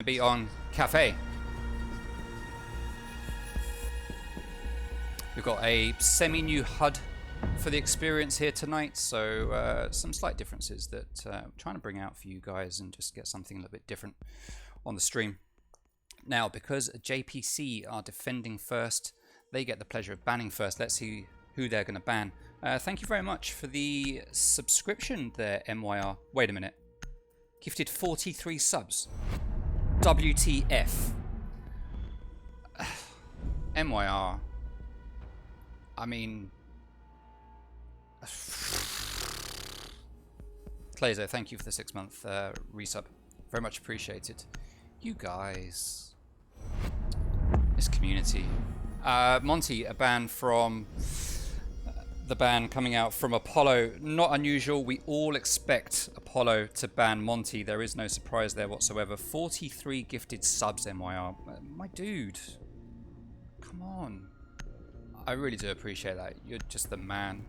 be on Kafe. We've got a semi-new HUD for the experience here tonight, so some slight differences that I'm trying to bring out for you guys and just get something a little bit different on the stream. Now, because JPC are defending first, they get the pleasure of banning first. Let's see who they're going to ban. Thank you very much for the subscription there, MYR. Wait a minute. Gifted 43 subs. WTF. MYR. I mean... Clazo, thank you for the 6-month resub. Very much appreciated. You guys. This community. Monty, a ban from... the ban coming out from Apollo. Not unusual. We all expect Apollo to ban Monty. There is no surprise there whatsoever. 43 gifted subs, MYR. My dude. Come on. I really do appreciate that. You're just the man.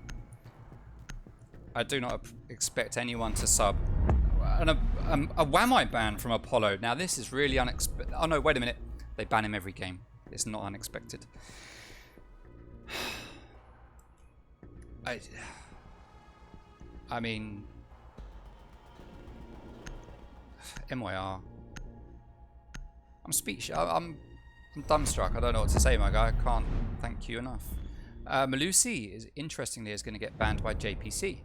I do not expect anyone to sub. And a Whammy ban from Apollo. Now this is really unexpected. Oh no, wait a minute. They ban him every game. It's not unexpected. I mean, MYR. I'm speechless. I'm dumbstruck. I don't know what to say, my guy. I can't thank you enough. Malusi is interestingly going to get banned by JPC.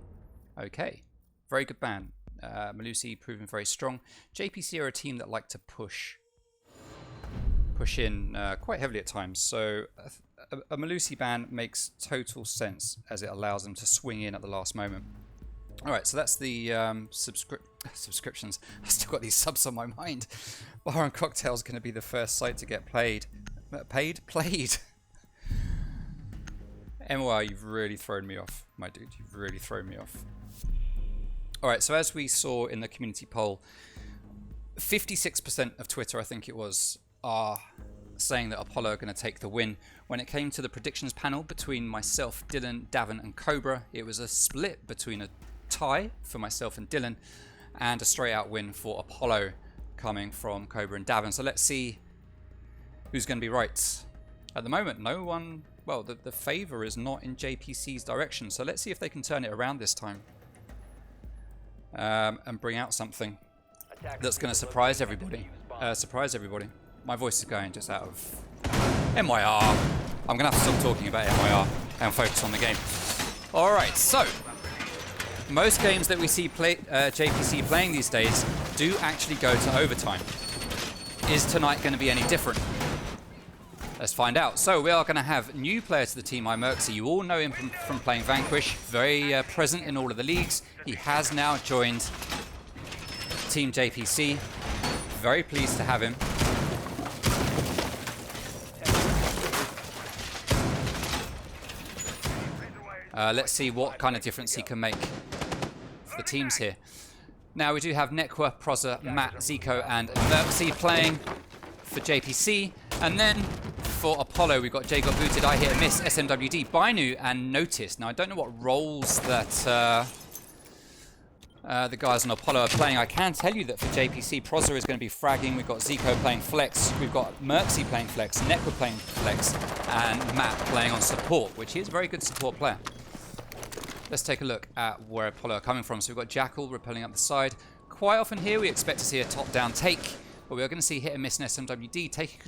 Okay, very good ban. Malusi proving very strong. JPC are a team that like to push in quite heavily at times. So a Malusi ban makes total sense as it allows them to swing in at the last moment. All right, so that's the subscriptions. I've still got these subs on my mind. Bar and Cocktail is going to be the first site to get played. Played. MY, you've really thrown me off, my dude. You've really thrown me off. All right, so as we saw in the community poll, 56% of Twitter, I think it was, are saying that Apollo are going to take the win. When it came to the predictions panel between myself, Dylan, Davin and Cobra, it was a split between a tie for myself and Dylan and a straight out win for Apollo coming from Cobra and Davin. So let's see who's going to be right. At the moment, no one, well, the favor is not in JPC's direction. So let's see if they can turn it around this time and bring out something that's going to surprise everybody. My voice is going just out of MYR. I'm going to have to stop talking about MYR and focus on the game. All right, so most games that we see JPC playing these days do actually go to overtime. Is tonight going to be any different? Let's find out. So we are going to have new players to the team, iMerxy. You all know him from playing Vanquish, very present in all of the leagues. He has now joined Team JPC. Very pleased to have him. Let's see what kind of difference he can make for the teams here. Now we do have Nekwa, Proza, Matt, Zico and Merxy playing for JPC. And then for Apollo, we've got J got booted, I hit a miss, SMWD, Bainu and Notice. Now I don't know what roles that the guys on Apollo are playing. I can tell you that for JPC, Proza is going to be fragging. We've got Zico playing flex. We've got Merxy playing flex, Nekwa playing flex, and Matt playing on support, which is a very good support player. Let's take a look at where Apollo are coming from. So we've got Jackal repelling up the side. Quite often here we expect to see a top-down take, but we are going to see hit and miss and SMWD taking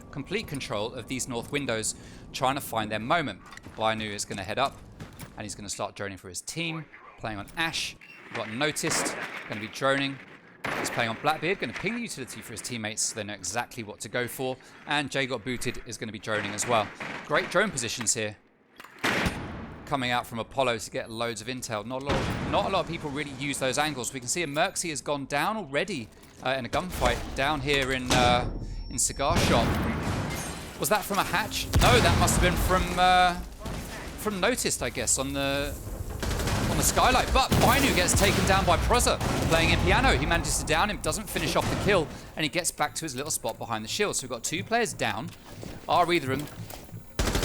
complete control of these north windows, trying to find their moment. Bainu is going to head up, and he's going to start droning for his team, playing on Ash. We've got Noticed, going to be droning. He's playing on Blackbeard, going to ping the utility for his teammates so they know exactly what to go for. And Jay got booted is going to be droning as well. Great drone positions here coming out from Apollo to get loads of intel. Not a lot of people really use those angles. We can see Merxy has gone down already in a gunfight down here in Cigar Shop. Was that from a hatch? No, that must have been from Noticed, I guess, on the skylight. But Bainu gets taken down by Proza playing in piano. He manages to down him, doesn't finish off the kill, and he gets back to his little spot behind the shield. So we've got two players down. Are either of them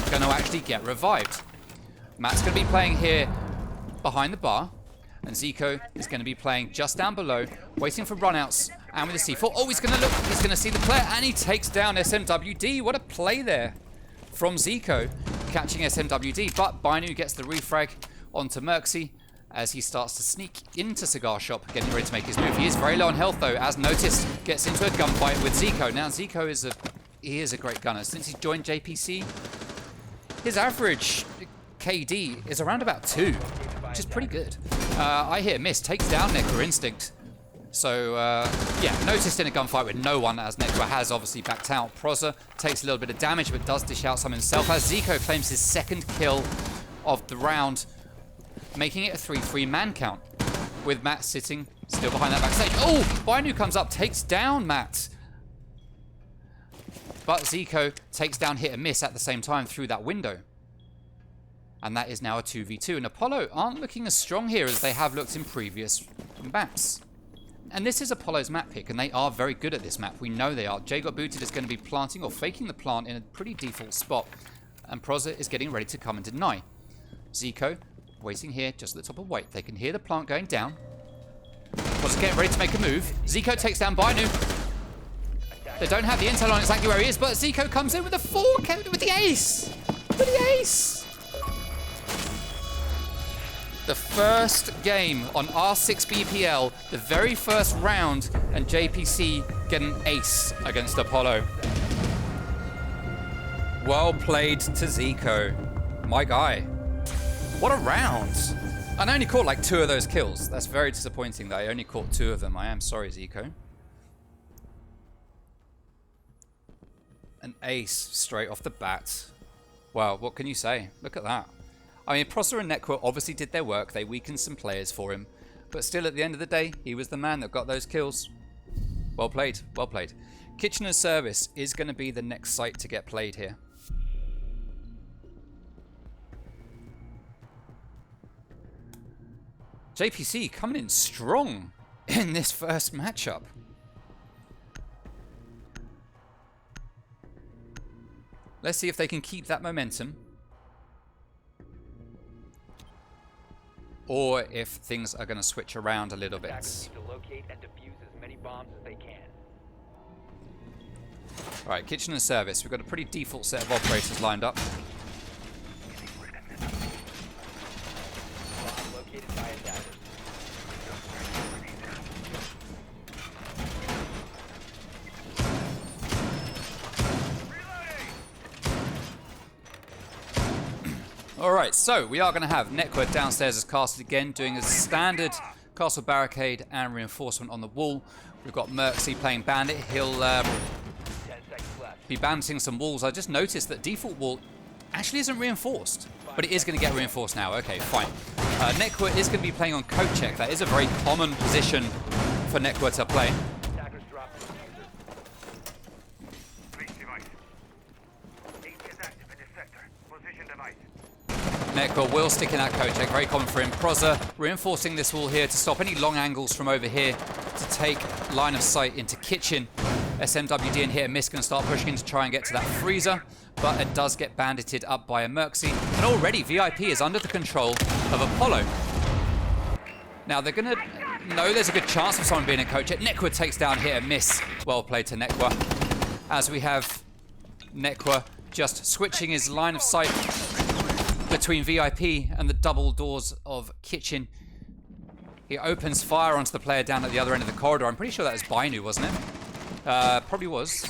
going to actually get revived? Matt's going to be playing here behind the bar. And Zico is going to be playing just down below, waiting for runouts, and with the C4. Oh, he's going to look, he's going to see the player, and he takes down SMWD. What a play there from Zico, catching SMWD. But Binu gets the refrag onto Merxy as he starts to sneak into Cigar Shop, getting ready to make his move. He is very low on health, though, as noticed, gets into a gunfight with Zico. Now, Zico is a great gunner. Since he joined JPC, his average KD is around about 2, which is pretty good. I hear miss, takes down Nekwa Instinct. So, yeah, noticed in a gunfight with no one, as Nekwa has obviously backed out. Proza takes a little bit of damage, but does dish out some himself, as Zico claims his second kill of the round, making it a 3-3 man count, with Matt sitting still behind that backstage. Oh, Binu comes up, takes down Matt. But Zico takes down hit and miss at the same time through that window. And that is now a 2v2. And Apollo aren't looking as strong here as they have looked in previous maps. And this is Apollo's map pick, and they are very good at this map. We know they are. Jay Got Booted is going to be planting or faking the plant in a pretty default spot. And Proza is getting ready to come and deny. Zico waiting here just at the top of white. They can hear the plant going down. Proza getting ready to make a move. Zico takes down Binu. They don't have the intel on exactly where he is, but Zico comes in with a 4 with the ace. With the ace. The first game on R6BPL, the very first round, and JPC get an ace against Apollo. Well played to Zico. My guy. What a round. And I only caught like 2 of those kills. That's very disappointing that I only caught 2 of them. I am sorry, Zico. An ace straight off the bat. Wow, what can you say? Look at that. I mean, Proza and Nekwa obviously did their work. They weakened some players for him. But still, at the end of the day, he was the man that got those kills. Well played. Well played. Kitchener's Service is going to be the next site to get played here. JPC coming in strong in this first matchup. Let's see if they can keep that momentum. Or if things are going to switch around a little bit. Alright, Kitchener's Service. We've got a pretty default set of operators lined up. Alright, so we are going to have Nekwa downstairs as casted again, doing a standard castle barricade and reinforcement on the wall. We've got Merxy playing bandit. He'll be banding some walls. I just noticed that default wall actually isn't reinforced, but it is going to get reinforced now. Okay, fine. Nekwa is going to be playing on coat check. That is a very common position for Nekwa to play. Nekwa will stick in that coat check, very common for him. Proza reinforcing this wall here to stop any long angles from over here to take line of sight into kitchen. SMWD in here, Miss can start pushing to try and get to that freezer, but it does get bandited up by a Merxy. And already VIP is under the control of Apollo. Now they're going to know there's a good chance of someone being in coat check. Nekwa takes down here, Miss. Well played to Nekwa. As we have Nekwa just switching his line of sight between VIP and the double doors of kitchen. He opens fire onto the player down at the other end of the corridor. I'm pretty sure that was Binu, wasn't it? Probably was.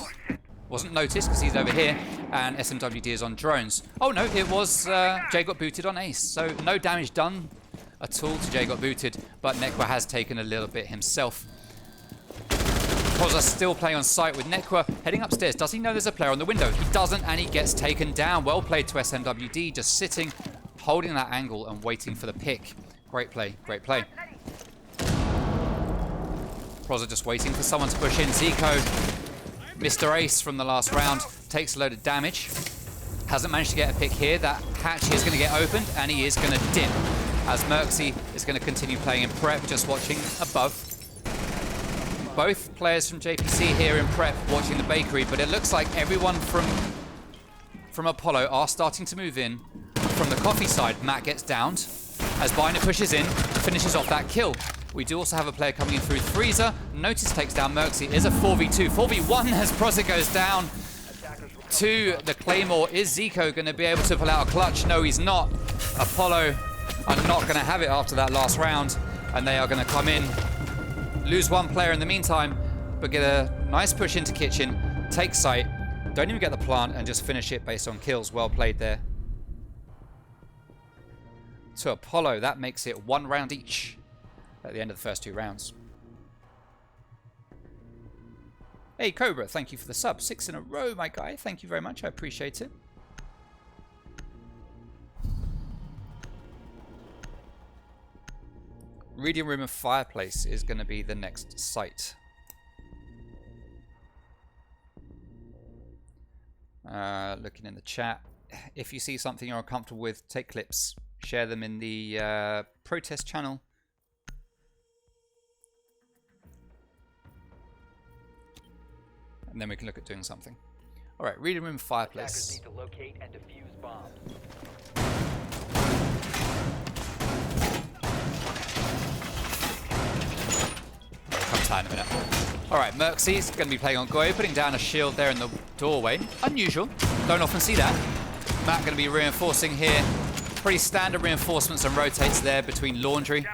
Wasn't noticed because he's over here, and SMWD is on drones. Oh no, it was Jay Got Booted on ace. So no damage done at all to Jay Got Booted, but Nekwa has taken a little bit himself. Proza still playing on site with Nekwa heading upstairs. Does he know there's a player on the window? He doesn't, and he gets taken down. Well played to SMWD, just sitting, holding that angle and waiting for the pick. Great play, great play. Proza just waiting for someone to push in. Zico, Mr. Ace from the last round, takes a load of damage. Hasn't managed to get a pick here. That hatch is going to get opened, and he is going to dip. As Merxy is going to continue playing in prep, just watching above. Both players from JPC here in prep watching the bakery, but it looks like everyone from Apollo are starting to move in. From the coffee side, Matt gets downed as Biner pushes in. finishes off that kill. We do also have a player coming in through Freezer. Notice takes down Merxy. It is a 4v2. 4v1 as Proza goes down to the Claymore. Is Zico going to be able to pull out a clutch? No, he's not. Apollo are not going to have it after that last round. And they are going to come in, lose one player in the meantime, but get a nice push into Kitchen, take site, don't even get the plant, and just finish it based on kills. Well played there. To Apollo, that makes it 1 round each at the end of the first 2 rounds. Hey Cobra, thank you for the sub. 6 in a row, my guy. Thank you very much. I appreciate it. Reading room and fireplace is going to be the next site. Looking in the chat. If you see something you're uncomfortable with, take clips. Share them in the protest channel. And then we can look at doing something. Alright, reading room, fireplace. Need to locate and defuse bombs. Come time in a minute. Alright, Merxy's going to be playing on Goyo, putting down a shield there in the doorway. Unusual. Don't often see that. Matt going to be reinforcing here. Pretty standard reinforcements and rotates there between laundry.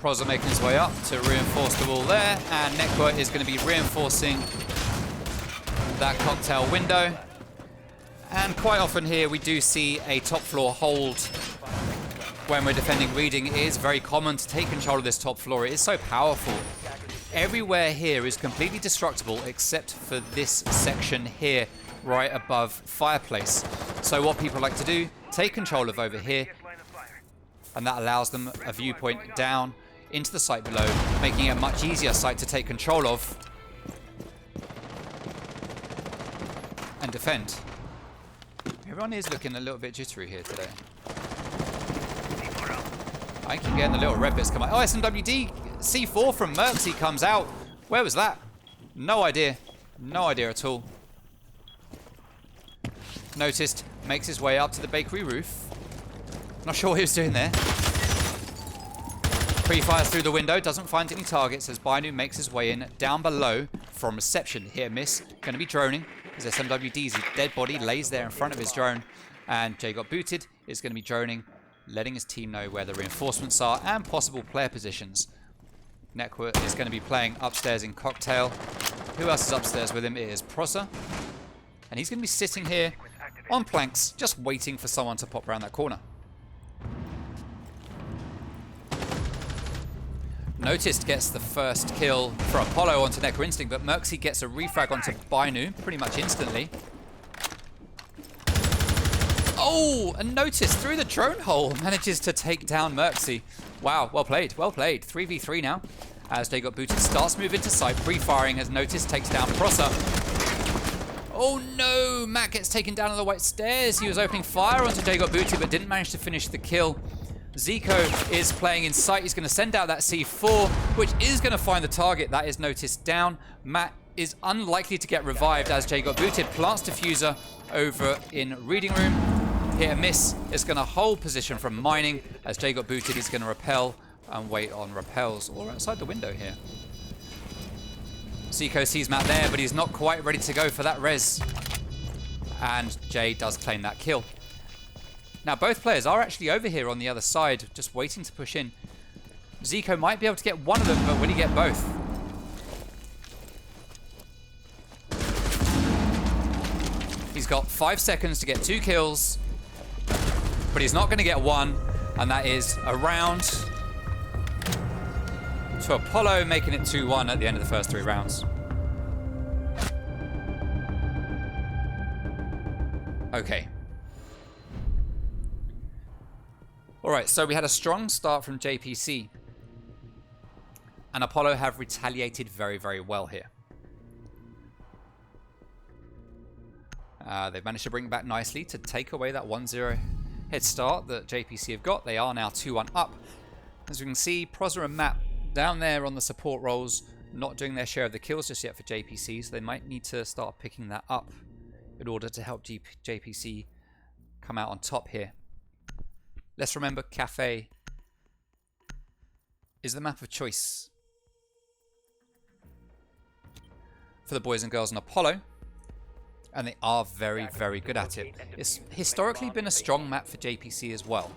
Proza making his way up to reinforce the wall there, and Nekwa is going to be reinforcing that cocktail window. And quite often here we do see a top floor hold when we're defending reading. It is very common to take control of this top floor. It is so powerful. Everywhere here is completely destructible except for this section here right above fireplace. So what people like to do, take control of over here, and that allows them a viewpoint down into the site below, making it a much easier site to take control of and defend. Everyone is looking a little bit jittery here today. I keep getting the little red bits come out. Oh, SMWD C4 from Merxy comes out. Where was that? No idea. No idea at all. Noticed, makes his way up to the bakery roof. Not sure what he was doing there. Pre-fires through the window, doesn't find any targets as Bainu makes his way in down below from reception. Here, miss. Going to be droning as SMWD's dead body lays there in front of his drone. And Jay got booted, is going to be droning, letting his team know where the reinforcements are and possible player positions. Nekwa is going to be playing upstairs in Cocktail. Who else is upstairs with him? It is Proza. And he's going to be sitting here on planks, just waiting for someone to pop around that corner. Noticed gets the first kill for Apollo onto Nekwa Instinct, but Merxy gets a refrag onto Bainu pretty much instantly. Oh, and Notice through the drone hole manages to take down Merxy. Wow, well played, well played. 3v3 now. As they got booted, starts to move into sight, pre-firing as Notice takes down Proza. Oh no, Matt gets taken down on the white stairs. He was opening fire onto Jay got booted, but didn't manage to finish the kill. Zico is playing in sight. He's going to send out that C4, which is going to find the target. That is Notice down. Matt is unlikely to get revived as Jay got booted. Plants diffuser over in reading room. Hit and miss. Is going to hold position from mining. As Jay got booted, he's going to repel and wait on repels. Or outside the window here. Zico sees Matt there, but he's not quite ready to go for that res. And Jay does claim that kill. Now both players are actually over here on the other side, just waiting to push in. Zico might be able to get one of them, but will he get both? He's got 5 seconds to get 2 kills, but he's not going to get one, and that is a round to Apollo, making it 2-1 at the end of the first 3 rounds. Okay. Alright, so we had a strong start from JPC. And Apollo have retaliated very, very well here. They've managed to bring it back nicely to take away that 1-0 head start that JPC have got. They are now 2-1 up. As we can see, Proza and Matt down there on the support roles, not doing their share of the kills just yet for JPC, so they might need to start picking that up in order to help JPC come out on top here. Let's remember Kafe is the map of choice for the boys and girls on Apollo, and they are very, very good at it. It's historically been a strong map for JPC as well.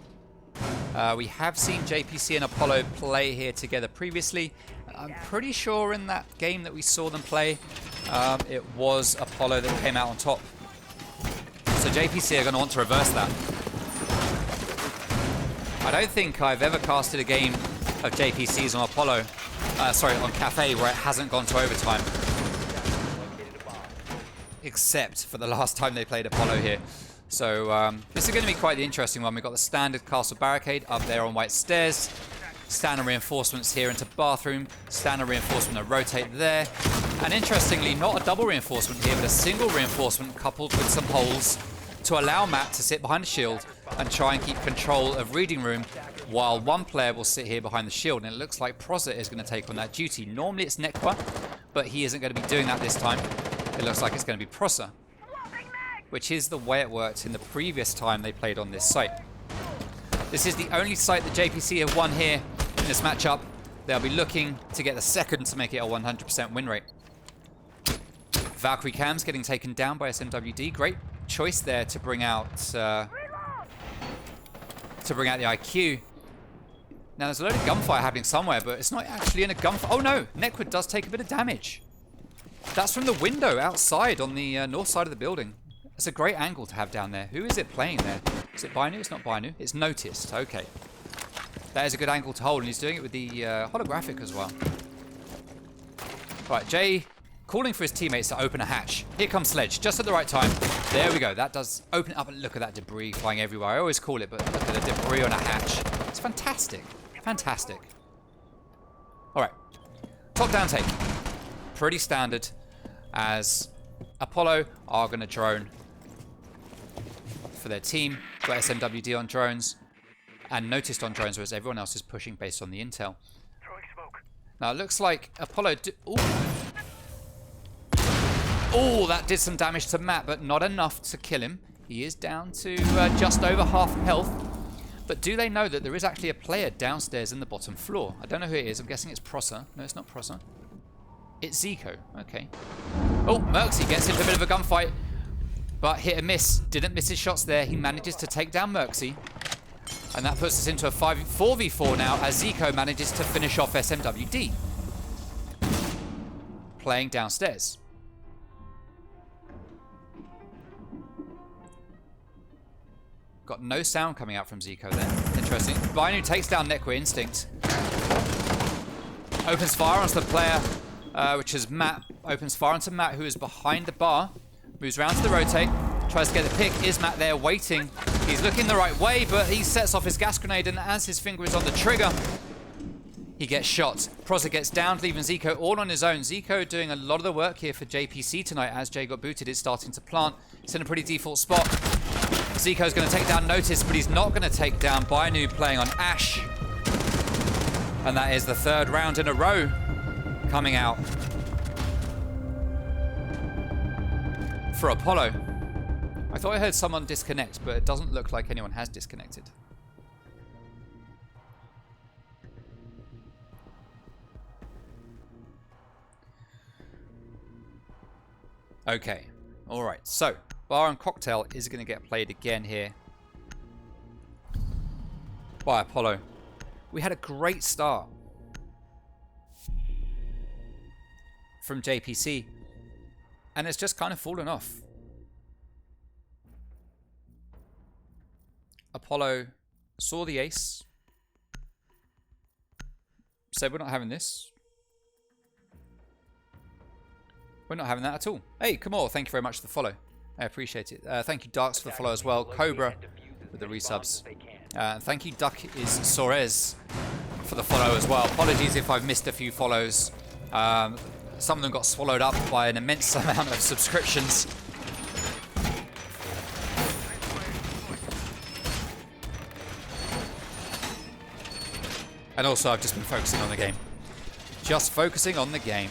We have seen JPC and Apollo play here together previously. I'm pretty sure in that game that we saw them play, it was Apollo that came out on top. So JPC are going to want to reverse that. I don't think I've ever casted a game of JPC's on Apollo, on Kafe, where it hasn't gone to overtime. Except for the last time they played Apollo here. So this is going to be quite the interesting one. We've got the standard castle barricade up there on white stairs. Standard reinforcements here into bathroom. Standard reinforcement to rotate there. And interestingly, not a double reinforcement here, but a single reinforcement coupled with some holes to allow Matt to sit behind the shield and try and keep control of reading room while one player will sit here behind the shield. And it looks like Proza is going to take on that duty. Normally it's Nekwa, but he isn't going to be doing that this time. It looks like it's going to be Proza, which is the way it worked in the previous time they played on this site. This is the only site that JPC have won here in this matchup. They'll be looking to get the second to make it a 100% win rate. Valkyrie Cams getting taken down by SMWD. Great choice there to bring out the IQ. Now there's a load of gunfire happening somewhere, but it's not actually in a gunfire. Oh no, Nekwood does take a bit of damage. That's from the window outside on the north side of the building. It's a great angle to have down there. Who is it playing there? Is it Binu? It's not Binu. It's Noticed. Okay. That is a good angle to hold, and he's doing it with the holographic as well. Right, Jay calling for his teammates to open a hatch. Here comes Sledge, just at the right time. There we go. That does open it up, and look at that debris flying everywhere. I always call it, but look at the debris on a hatch. It's fantastic. Fantastic. All right. Top-down take. Pretty standard, as Apollo are going to drone for their team. Got SMWD on drones and Noticed on drones, whereas everyone else is pushing based on the intel. Now it looks like Apollo... Oh, that did some damage to Matt, but not enough to kill him. He is down to just over half health. But do they know that there is actually a player downstairs in the bottom floor? I don't know who it is. I'm guessing it's Proza. No, it's not Proza. It's Zico. Okay. Oh, Merxy gets into a bit of a gunfight, but hit and miss. Didn't miss his shots there. He manages to take down Merxy. And that puts us into a 4v4 now, as Zico manages to finish off SMWD. Playing downstairs. Got no sound coming out from Zico there. Interesting. Binu takes down Nekwa Instinct. Opens fire onto the player, which is Matt. Opens fire onto Matt, who is behind the bar. Moves around to the rotate. Tries to get the pick. Is Matt there waiting? He's looking the right way, but he sets off his gas grenade, and as his finger is on the trigger, he gets shot. Proza gets down, leaving Zico all on his own. Zico doing a lot of the work here for JPC tonight. As Jay got booted, it's starting to plant. It's in a pretty default spot. Zico's going to take down Notice, but he's not going to take down Binu playing on Ash. And that is the third round in a row coming out for Apollo. I thought I heard someone disconnect, but it doesn't look like anyone has disconnected. Okay, all right. So, Bar and Cocktail is going to get played again here by Apollo. We had a great start from JPC, and it's just kind of fallen off. Apollo saw the ace, said we're not having this. We're not having that at all. Hey, Kamor, thank you very much for the follow. I appreciate it. Thank you, Darks, for the follow as well. Cobra with the resubs. Thank you, Duck is Sorez, for the follow as well. Apologies if I've missed a few follows. Some of them got swallowed up by an immense amount of subscriptions. And also, I've just been focusing on the game. Just focusing on the game.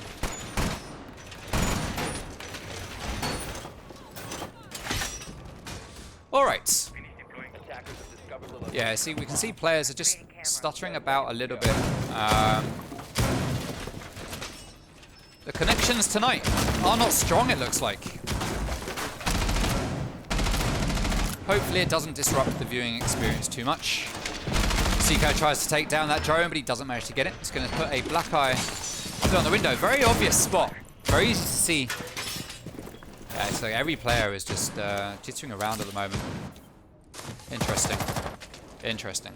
All right. Attackers have discovered the location. Yeah, see, we can see players are just stuttering about a little bit. The connections tonight are not strong, it looks like. Hopefully it doesn't disrupt the viewing experience too much. Zico tries to take down that drone, but he doesn't manage to get it. It's going to put a black eye on the window. Very obvious spot. Very easy to see. Yeah, it's like every player is just jittering around at the moment. Interesting. Interesting.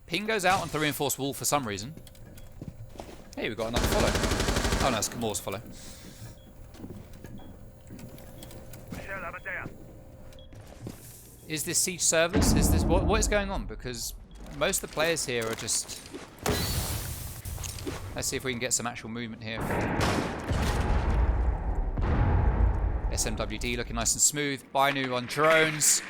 Ping goes out onto the reinforced wall for some reason. Hey, we've got another follow. Oh no, it's Kamor's follow. Is this siege servers? Is this what is going on? Because most of the players here are just... Let's see if we can get some actual movement here. SMWD looking nice and smooth. Bainu on drones.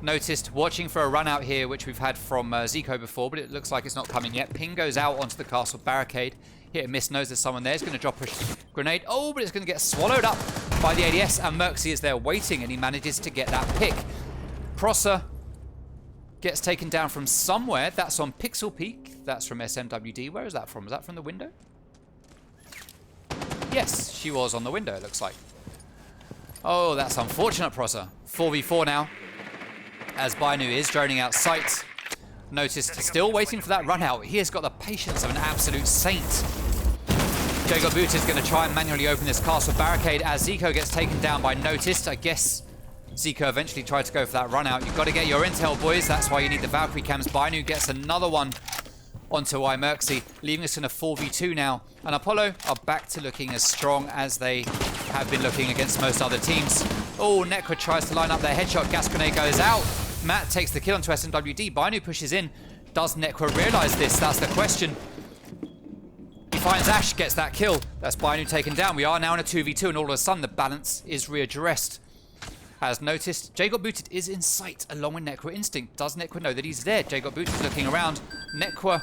Noticed watching for a run out here, which we've had from Zico before, but it looks like it's not coming yet. Ping goes out onto the castle barricade. Hit and miss, knows there's someone there. He's going to drop a grenade. Oh, but it's going to get swallowed up by the ADS, and Merxy is there waiting, and he manages to get that pick. Prosser gets taken down from somewhere. That's on Pixel Peak. That's from SMWD. Where is that from? Is that from the window? Yes, she was on the window, it looks like. Oh, that's unfortunate, Prosser. 4v4 now, as Bainu is droning out sight. Noticed still waiting for that run out. He has got the patience of an absolute saint. Jacob Boot is going to try and manually open this castle barricade as Zico gets taken down by Noticed. I guess Zico eventually tried to go for that run out. You've got to get your intel, boys. That's why you need the Valkyrie cams. Bainu gets another one onto Merxy, leaving us in a 4v2 now. And Apollo are back to looking as strong as they have been looking against most other teams. Oh, Nekra tries to line up their headshot. Gas grenade goes out. Matt takes the kill onto SMWD. Bainu pushes in. Does Nekra realize this? That's the question. He finds Ash, gets that kill. That's Bainu taken down. We are now in a 2v2, and all of a sudden the balance is readdressed. As Noticed, Jacob Booted is in sight along with Nekra Instinct. Does Nekra know that he's there? Jacob Booted is looking around. Nekra,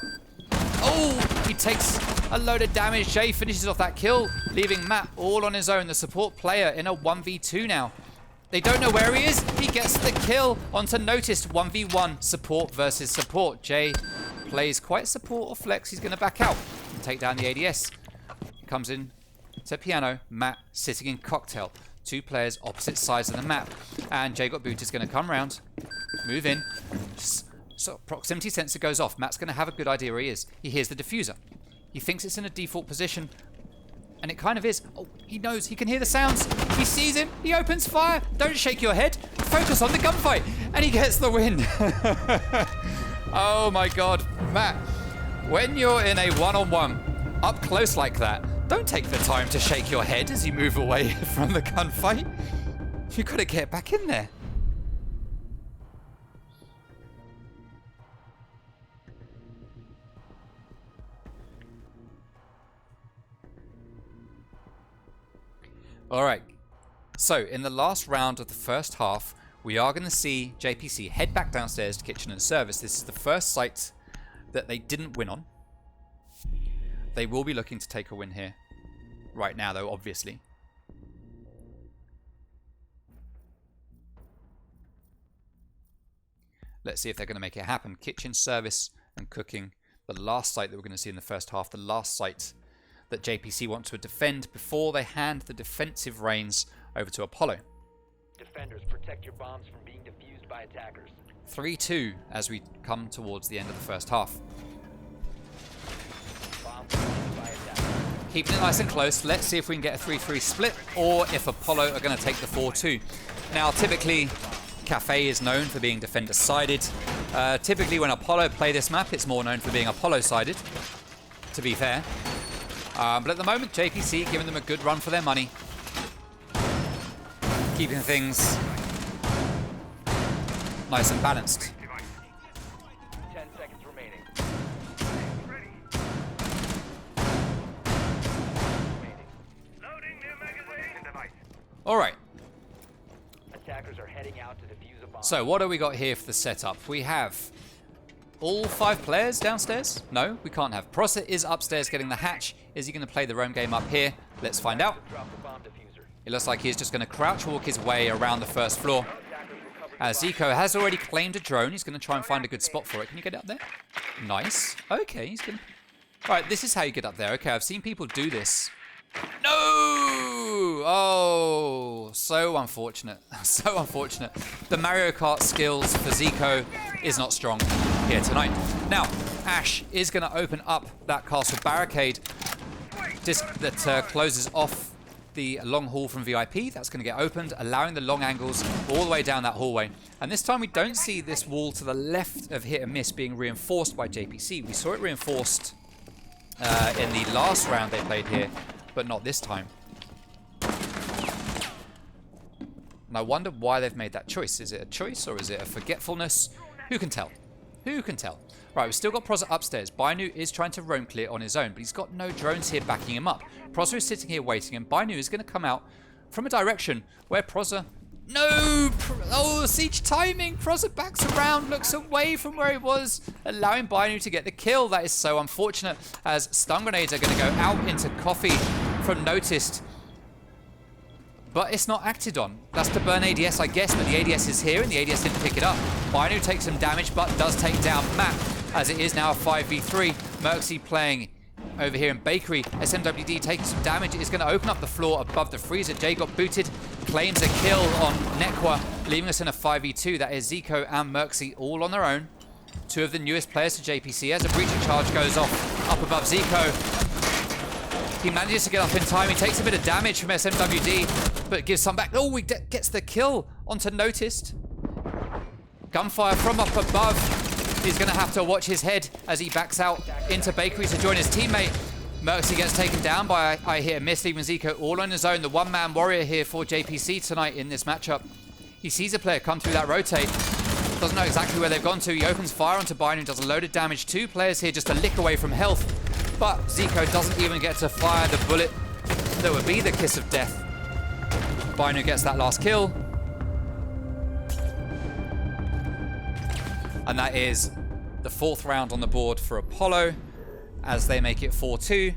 oh, he takes a load of damage. Jay finishes off that kill, leaving Matt all on his own, the support player, in a 1v2 now. They don't know where he is. He gets the kill onto Noticed. 1v1, support versus support. Jay plays quite support or flex. He's going to back out and take down the ADS. Comes in to piano. Matt sitting in cocktail. Two players opposite sides of the map. And Jacob Boot is going to come round, move in. So proximity sensor goes off. Matt's going to have a good idea where he is. He hears the diffuser. He thinks it's in a default position. And it kind of is. Oh, he knows. He can hear the sounds. He sees him. He opens fire. Don't shake your head. Focus on the gunfight. And he gets the win. Oh my God. Matt, when you're in a one-on-one up close like that, don't take the time to shake your head as you move away from the gunfight. You've got to get back in there. All right, so in the last round of the first half, we are going to see JPC head back downstairs to kitchen and service. This is the first site that they didn't win on. They will be looking to take a win here. Right now, though, obviously. Let's see if they're going to make it happen. Kitchen, service, and cooking. The last site that we're going to see in the first half. The last site that JPC want to defend before they hand the defensive reins over to Apollo. Defenders, protect your bombs from being defused by attackers. 3-2 as we come towards the end of the first half. Bomb defused by attackers. Keeping it nice and close. Let's see if we can get a 3-3 split or if Apollo are going to take the 4-2. Now, typically, Kafe is known for being defender-sided. Typically, when Apollo play this map, it's more known for being Apollo-sided, to be fair. But at the moment, JPC giving them a good run for their money. Keeping things nice and balanced. 10 seconds remaining. All right. Attackers are heading out to defuse a bomb. So what do we got here for the setup? We have all 5 players downstairs? No, we can't have. Prosser is upstairs getting the hatch. Is he going to play the roam game up here? Let's find out. Drop the bomb diffuser. It looks like he's just going to crouch walk his way around the first floor. Zico has already claimed a drone. He's going to try and find a good spot for it. Can you get up there? Nice. Okay, he's going to... All right, this is how you get up there. Okay, I've seen people do this. No! Oh, so unfortunate. So unfortunate. The Mario Kart skills for Zico is not strong here tonight. Now, Ash is going to open up that castle barricade that closes off the long hall from VIP. That's going to get opened, allowing the long angles all the way down that hallway. And this time we don't see this wall to the left of Hit and Miss being reinforced by JPC. We saw it reinforced in the last round they played here, but not this time. And I wonder why they've made that choice. Is it a choice or is it a forgetfulness? Who can tell? Who can tell? Right, we've still got Proza upstairs. Bainu is trying to roam clear on his own, but he's got no drones here backing him up. Proza is sitting here waiting, and Bainu is going to come out from a direction where Proza... No! Oh, siege timing! Proza backs around, looks away from where he was, allowing Bainu to get the kill. That is so unfortunate, as stun grenades are going to go out into Kafe from Noticed. But it's not acted on. That's to burn ADS, I guess, but the ADS is here, and the ADS didn't pick it up. Bainu takes some damage, but does take down Matt, as it is now a 5v3. Merxy playing over here in Bakery. SMWD taking some damage. It is going to open up the floor above the freezer. Jay got booted, claims a kill on Nekwa, leaving us in a 5v2. That is Zico and Merxy all on their own. Two of the newest players to JPC. As a breaching charge goes off up above Zico, he manages to get up in time. He takes a bit of damage from SMWD, but gives some back. Oh, he gets the kill onto Noticed. Gunfire from up above. He's going to have to watch his head as he backs out into Bakery to join his teammate. Merxy gets taken down by I Hit and Miss, leaving Zico all on his own. The one-man warrior here for JPC tonight in this matchup. He sees a player come through that rotate. Doesn't know exactly where they've gone to. He opens fire onto Bainu, does a load of damage. Two players here just a lick away from health. But Zico doesn't even get to fire the bullet that would be the kiss of death. Bainu gets that last kill. And that is the fourth round on the board for Apollo, as they make it 4-2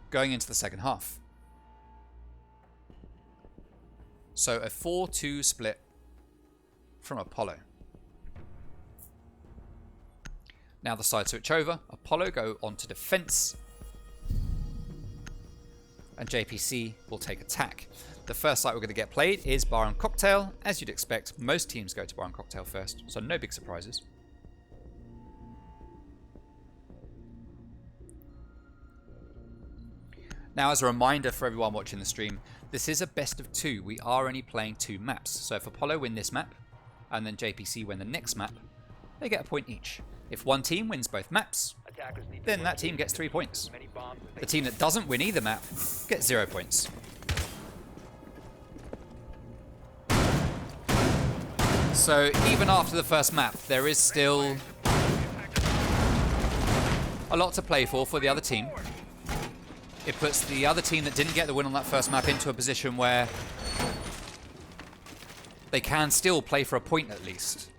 going into the second half. So a 4-2 split from Apollo. Now the side switch over. Apollo go on to defense, and JPC will take attack. The first site we're going to get played is Bar and Cocktail. As you'd expect, most teams go to Bar and Cocktail first, so no big surprises. Now, as a reminder for everyone watching the stream, this is a best of two. We are only playing two maps. So if Apollo win this map, and then JPC win the next map, they get a point each. If one team wins both maps, then that team gets 3 points. The team that doesn't win either map gets 0 points. So even after the first map, there is still a lot to play for the other team. It puts the other team that didn't get the win on that first map into a position where they can still play for a point at least.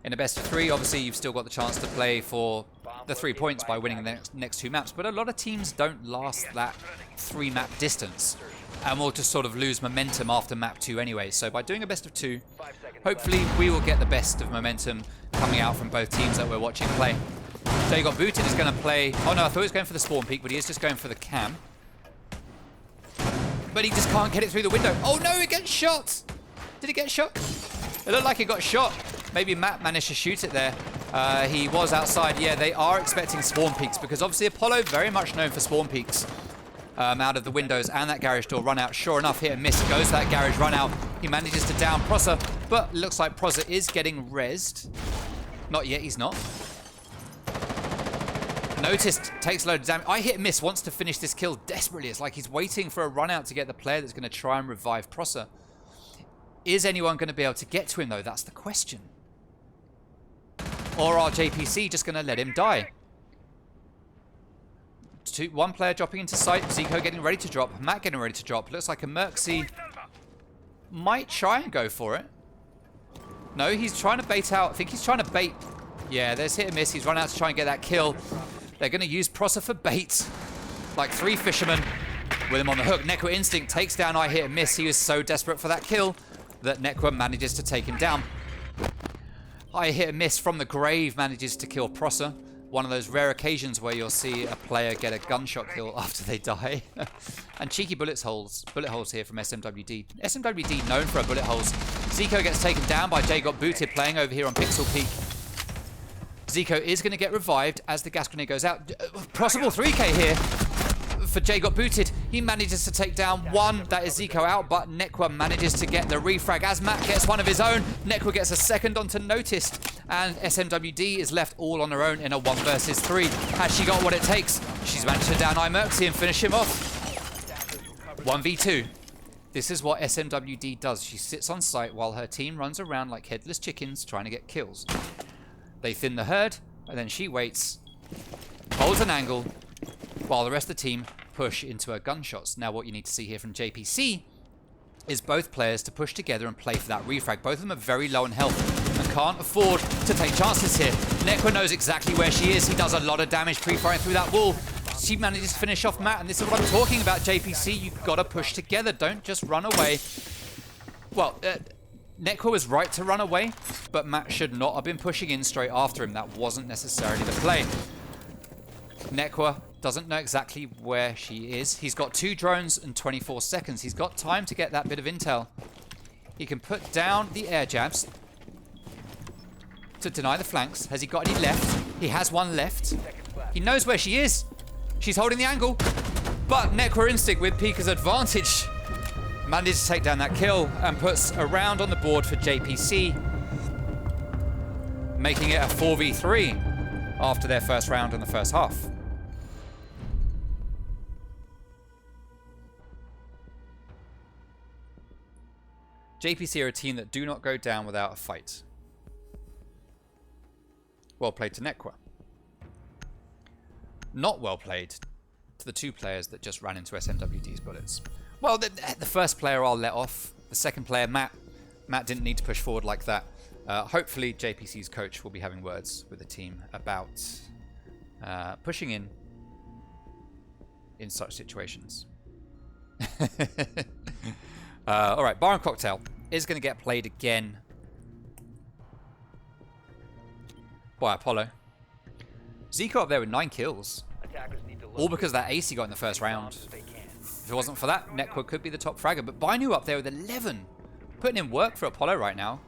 In a best of three, obviously, you've still got the chance to play for the 3 points by winning the next two maps. But a lot of teams don't last that 3-map distance, and will just sort of lose momentum after map 2 anyway. So by doing a best of 2, hopefully we will get the best of momentum coming out from both teams that we're watching play. So you got Booted is going to play... Oh no, I thought he was going for the spawn peak, but he is just going for the cam. But he just can't get it through the window. Oh no, it gets shot! Did it get shot? It looked like it got shot. Maybe Matt managed to shoot it there. He was outside. Yeah, they are expecting spawn peaks, because obviously Apollo very much known for spawn peaks out of the windows and that garage door run out. Sure enough, Hit and Miss goes to that garage run out. He manages to down Proza, but looks like Proza is getting rezzed. Not yet, he's not. Noticed takes a load of damage. I Hit and Miss wants to finish this kill desperately. It's like he's waiting for a run out to get the player that's going to try and revive Proza. Is anyone going to be able to get to him though? That's the question. Or are JPC just going to let him die? One player dropping into sight. Zico getting ready to drop. Matt getting ready to drop. Looks like a Merxy might try and go for it. No, he's trying to bait out. I think he's trying to bait. Yeah, there's Hit and Miss. He's run out to try and get that kill. They're going to use Proza for bait. Like 3 fishermen. with him on the hook. Nekwa Instinct takes down I Hit and Miss. He was so desperate for that kill that Nekwa manages to take him down. I Hit and Miss from the grave manages to kill Prosser. One of those rare occasions where you'll see a player get a gunshot kill after they die. And cheeky bullet holes here from SMWD. SMWD known for our bullet holes. Zico gets taken down by Jay Got Booted playing over here on Pixel Peak. Zico is going to get revived as the gas grenade goes out. Possible 3k here for Jay Got Booted. He manages to take down one. That is Zico out, but Nekwa manages to get the refrag as Matt gets one of his own. Nekwa gets a second onto Noticed, and SMWD is left all on her own in a 1 versus 3. Has she got what it takes? She's managed to down iMerxy and finish him off. 1v2. This is what SMWD does. She sits on site while her team runs around like headless chickens trying to get kills. They thin the herd, and then she waits, holds an angle, while the rest of the team push into her gunshots. Now what you need to see here from JPC is both players to push together and play for that refrag. Both of them are very low in health and can't afford to take chances here. Nekwa knows exactly where she is. He does a lot of damage pre-firing through that wall. She manages to finish off Matt, and this is what I'm talking about, JPC. You've got to push together. Don't just run away. Well, Nekwa was right to run away, but Matt should not have been pushing in straight after him. That wasn't necessarily the play. Nekwa doesn't know exactly where she is. He's got 2 drones and 24 seconds. He's got time to get that bit of intel. He can put down the air jabs to deny the flanks. Has he got any left? He has one left. He knows where she is. She's holding the angle, but Nekwa Instinct with Pika's advantage manages to take down that kill and puts a round on the board for JPC, making it a 4v3 after their first round in the first half. JPC are a team that do not go down without a fight. Well played to Nekwa. Not well played to the 2 players that just ran into SMWD's bullets. Well, the first player I'll let off. The second player, Matt. Matt didn't need to push forward like that. Hopefully, JPC's coach will be having words with the team about pushing in such situations. All right, Bar and Cocktail is going to get played again by Apollo. Zico up there with 9 kills. All because of that ace he got in the first round. If it wasn't for that, Nekwa could be the top fragger. But Bainu up there with 11. Putting in work for Apollo right now.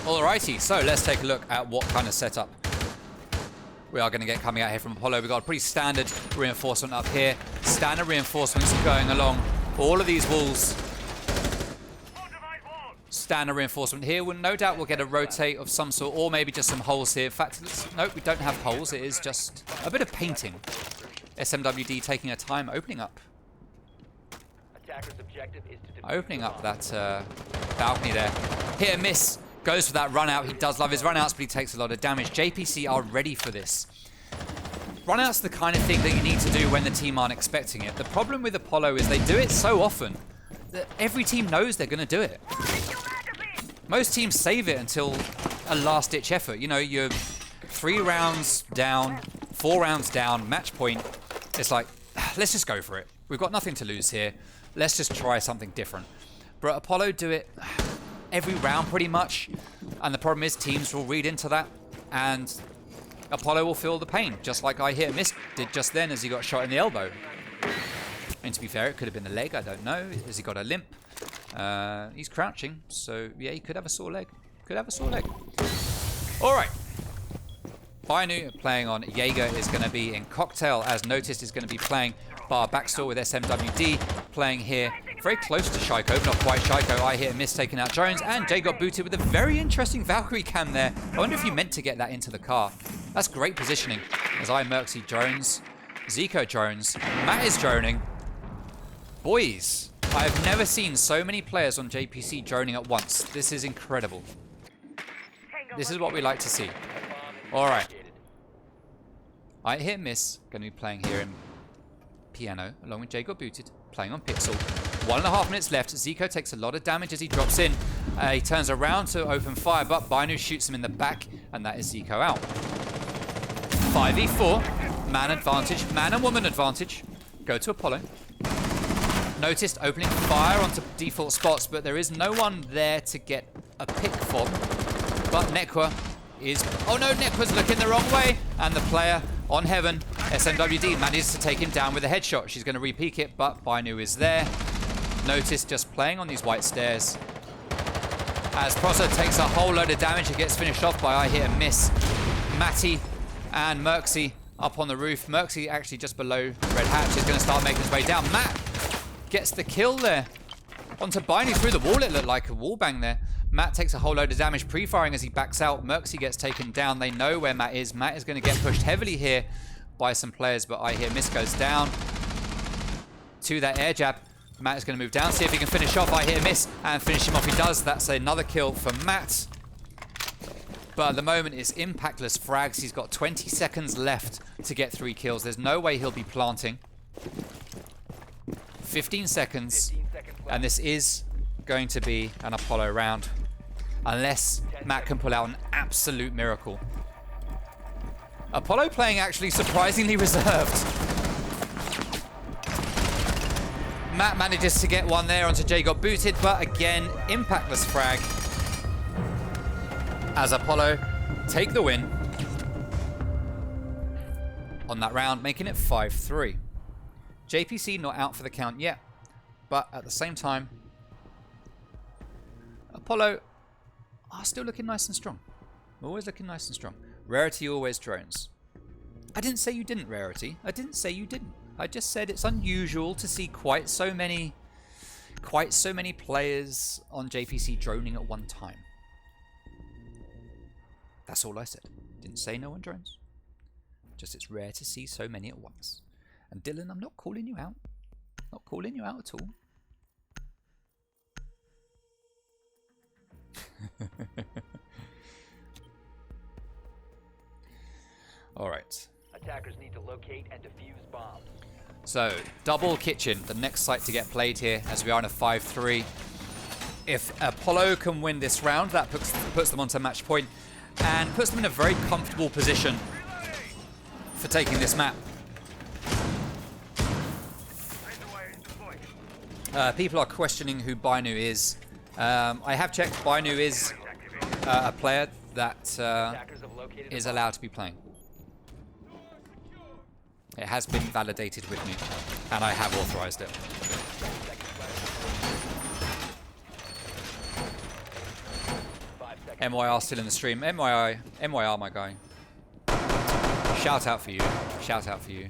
Alrighty, so let's take a look at what kind of setup we are going to get coming out here from Apollo. We've got a pretty standard reinforcement up here. Standard reinforcements going along all of these walls. Standard reinforcement here. Well, no doubt we'll get a rotate of some sort, or maybe just some holes here. In fact, nope, we don't have holes. It is just a bit of painting. SMWD taking a time opening up. Opening up that balcony there. Hit and miss. Goes for that run out. He does love his run outs, but he takes a lot of damage. JPC are ready for this. Run outs are the kind of thing that you need to do when the team aren't expecting it. The problem with Apollo is they do it so often that every team knows they're going to do it. Most teams save it until a last-ditch effort. You know, you're 3 rounds down, 4 rounds down, match point. It's like, let's just go for it. We've got nothing to lose here. Let's just try something different. But Apollo do it every round pretty much, and the problem is teams will read into that, and Apollo will feel the pain, just like I Hit and Miss did just then as he got shot in the elbow. And to be fair, it could have been the leg, I don't know. Has he got a limp? He's crouching, so yeah, he could have a sore leg. Could have a sore leg. Alright. Bainu playing on Jaeger is going to be in Cocktail, as Noticed is going to be playing Bar Backstore with SMWD, playing here very close to Shaiko, but not quite Shaiko. I Hit and Miss taking out Jones, and Jay Got Booted with a very interesting Valkyrie cam there. I wonder if you meant to get that into the car. That's great positioning, as iMerxy drones, Zico drones, Matt is droning. Boys, I have never seen so many players on JPC droning at once. This is incredible. This is what we like to see. Alright. I Hit and Miss, going to be playing here in Piano, along with Jay got booted, playing on Pixel. 1.5 minutes left. Zico takes a lot of damage as he drops in. He turns around to open fire, but Binu shoots him in the back, and that is Zico out. 5v4, man advantage, man and woman advantage. Go to Apollo. Noticed opening fire onto default spots, but there is no one there to get a pick from. But Nekwa is... Oh no, Nekwa's looking the wrong way, and the player on Heaven, SMWD, manages to take him down with a headshot. She's going to re-peek it, but Binu is there. Notice just playing on these white stairs. As Prosser takes a whole load of damage, it gets finished off by I hit and miss. Matty and Merksy up on the roof. Merksy actually just below Red Hatch is going to start making his way down. Matt gets the kill there. Onto Binu through the wall, it looked like a wall bang there. Matt takes a whole load of damage pre-firing as he backs out. Merksy gets taken down. They know where Matt is. Matt is going to get pushed heavily here by some players, but I hear Miss goes down to that air jab. Matt is going to move down, see if he can finish off. I hear Miss and finish him off. He does. That's another kill for Matt. But at the moment, it's impactless frags. He's got 20 seconds left to get 3 kills. There's no way he'll be planting. 15 seconds, and this is going to be an Apollo round. Unless Matt can pull out an absolute miracle. Apollo playing actually surprisingly reserved. Matt manages to get one there onto Jay got booted, but again, impactless frag. As Apollo take the win on that round, making it 5-3. JPC not out for the count yet, but at the same time, Apollo are still looking nice and strong. Always looking nice and strong. Rarity always drones. I didn't say you didn't, Rarity. I didn't say you didn't. I just said it's unusual to see quite so many players on JPC droning at one time. That's all I said. Didn't say no one drones. Just it's rare to see so many at once. And Dylan, I'm not calling you out. Not calling you out at all. All right. Attackers need to locate and defuse bombs. So, double kitchen, the next site to get played here, as we are in a 5-3. If Apollo can win this round, that puts them onto match point and puts them in a very comfortable position for taking this map. People are questioning who Binu is. I have checked. Binu is a player that is allowed to be playing. It has been validated with me, and I have authorized it. MYR still in the stream. MYR, my guy. Shout out for you. Shout out for you.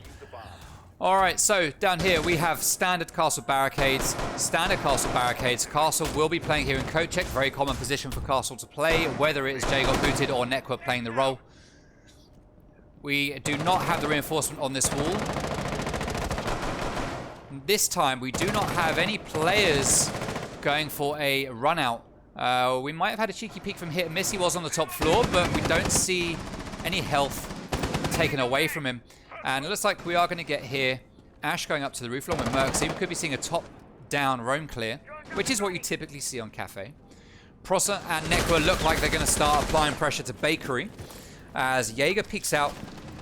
Alright, so down here we have standard castle barricades. Standard castle barricades. Castle will be playing here in coat check. Very common position for Castle to play, whether it is Jay got booted or Nekwa playing the role. We do not have the reinforcement on this wall. This time we do not have any players going for a run out. We might have had a cheeky peek from Hit and Miss. He was on the top floor, but we don't see any health taken away from him. And it looks like we are going to get here Ash going up to the roof along with Merksy. We could be seeing a top-down roam clear, which is what you typically see on Kafe. Prosser and Nekwa look like they're going to start applying pressure to Bakery. As Jaeger peeks out,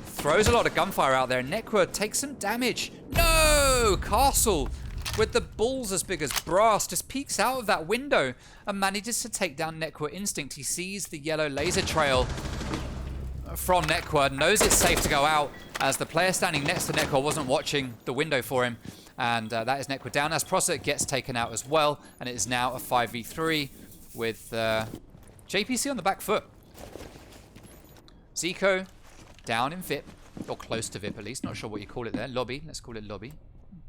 throws a lot of gunfire out there. Nekwa takes some damage. No! Castle, with the balls as big as brass, just peeks out of that window and manages to take down Nekwa Instinct. He sees the yellow laser trail from Nekwa, knows it's safe to go out, as the player standing next to Nekwa wasn't watching the window for him. And that is Nekwa down, as Prosser gets taken out as well. And it is now a 5v3 with JPC on the back foot. Zico down in VIP, or close to VIP at least. Not sure what you call it there. Lobby. Let's call it lobby.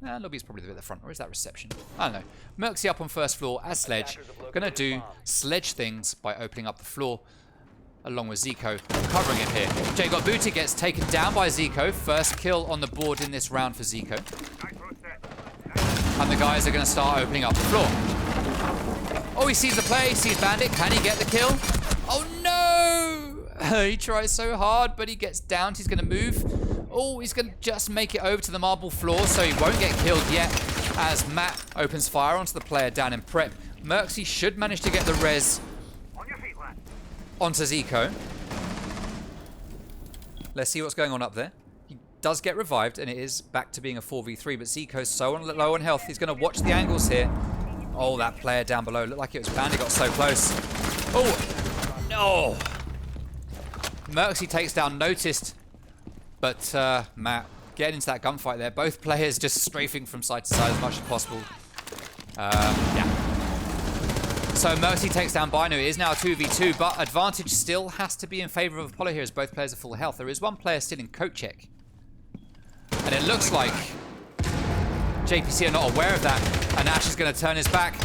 Lobby's probably the bit at the front. Or is that reception? I don't know. Merksy up on first floor as Sledge. Gonna do Sledge things by opening up the floor along with Zico covering him here. Jay got booted, gets taken down by Zico. First kill on the board in this round for Zico. And the guys are gonna start opening up the floor. Oh, he sees the play, he sees Bandit. Can he get the kill? Oh no! He tries so hard, but he gets downed. He's going to move. Oh, he's going to just make it over to the marble floor, so he won't get killed yet as Matt opens fire onto the player down in prep. Merxy should manage to get the res onto Zico. Let's see what's going on up there. He does get revived, and it is back to being a 4v3, but Zico's so low on health. He's going to watch the angles here. Oh, that player down below. Looked like it was Bandit, got so close. Oh, no. Merxy takes down Noticed, but Matt getting into that gunfight there. Both players just strafing from side to side as much as possible. Yeah. So Merxy takes down Bino. It is now a 2v2, but advantage still has to be in favor of Apollo here as both players are full health. There is one player still in coat check. And it looks like JPC are not aware of that. And Ash is going to turn his back.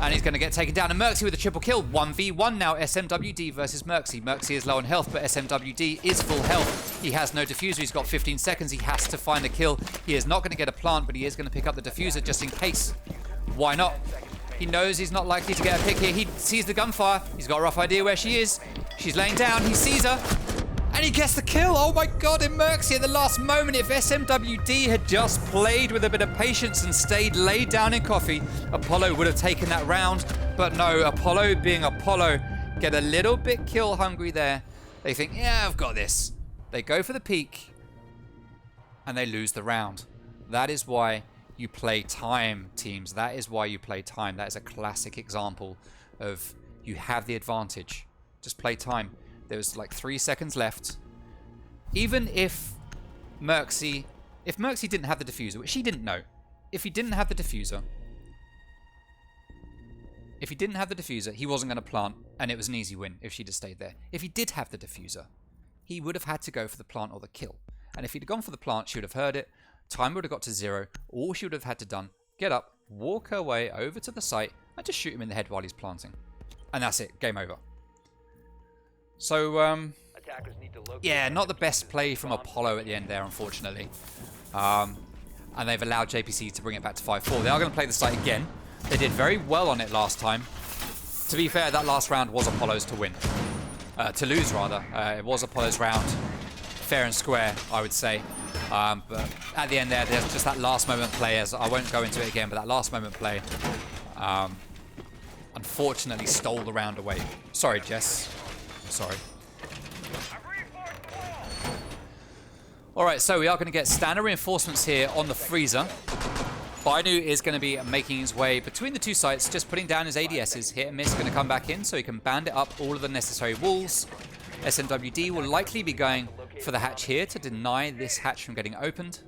And he's going to get taken down. And Merxy with a triple kill. 1v1 now. SMWD versus Merxy. Merxy is low on health, but SMWD is full health. He has no diffuser. He's got 15 seconds. He has to find a kill. He is not going to get a plant, but he is going to pick up the diffuser just in case. Why not? He knows he's not likely to get a pick here. He sees the gunfire. He's got a rough idea where she is. She's laying down. He sees her. And he gets the kill. Oh my god, in Merxy at the last moment. If SMWD had just played with a bit of patience and stayed laid down in coffee, Apollo would have taken that round. But no, Apollo being Apollo, get a little bit kill hungry there. They think, yeah, I've got this. They go for the peak and they lose the round. That is why you play time, teams. That is why you play time. That is a classic example of you have the advantage. Just play time. There was like 3 seconds left. Even if Merxy didn't have the diffuser, which he didn't know. If he didn't have the diffuser, he wasn't going to plant, and it was an easy win if she'd have stayed there. If he did have the diffuser, he would have had to go for the plant or the kill. And if he'd have gone for the plant, she would have heard it. Time would have got to 0. All she would have had to done, get up, walk her way over to the site, and just shoot him in the head while he's planting. And that's it. Game over. So, yeah, not the best play from Apollo at the end there, unfortunately. And they've allowed JPC to bring it back to 5-4. They are going to play the site again. They did very well on it last time. To be fair, that last round was Apollo's to win. To lose, rather. It was Apollo's round. Fair and square, I would say. But at the end there's just that last moment play. As I won't go into it again, but that last moment play unfortunately stole the round away. Sorry, Jess. Sorry. Alright, so we are going to get standard reinforcements here on the freezer. Bainu is going to be making his way between the two sites, just putting down his ADSs. Hit and miss, going to come back in so he can bandit up all of the necessary walls. SMWD will likely be going for the hatch here to deny this hatch from getting opened.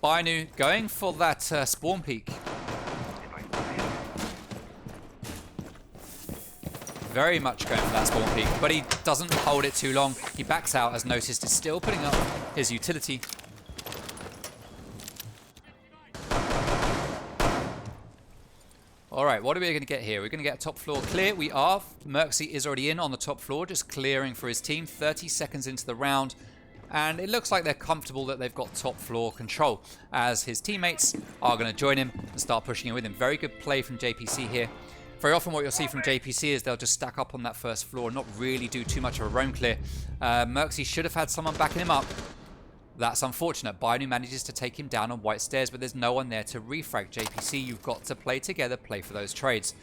Bainu going for that spawn peak. Very much going for that spawn peak, but he doesn't hold it too long. He backs out as Noticed is still putting up his utility. Alright, what are we going to get here? We're going to get a top floor clear. We are. Merxy is already in on the top floor, just clearing for his team. 30 seconds into the round. And it looks like they're comfortable that they've got top floor control, as his teammates are going to join him and start pushing in with him. Very good play from JPC here. Very often what you'll see from JPC is they'll just stack up on that first floor and not really do too much of a roam clear. Merxy should have had someone backing him up. That's unfortunate. Bainu manages to take him down on white stairs, but there's no one there to refrag. JPC, you've got to play together, play for those trades.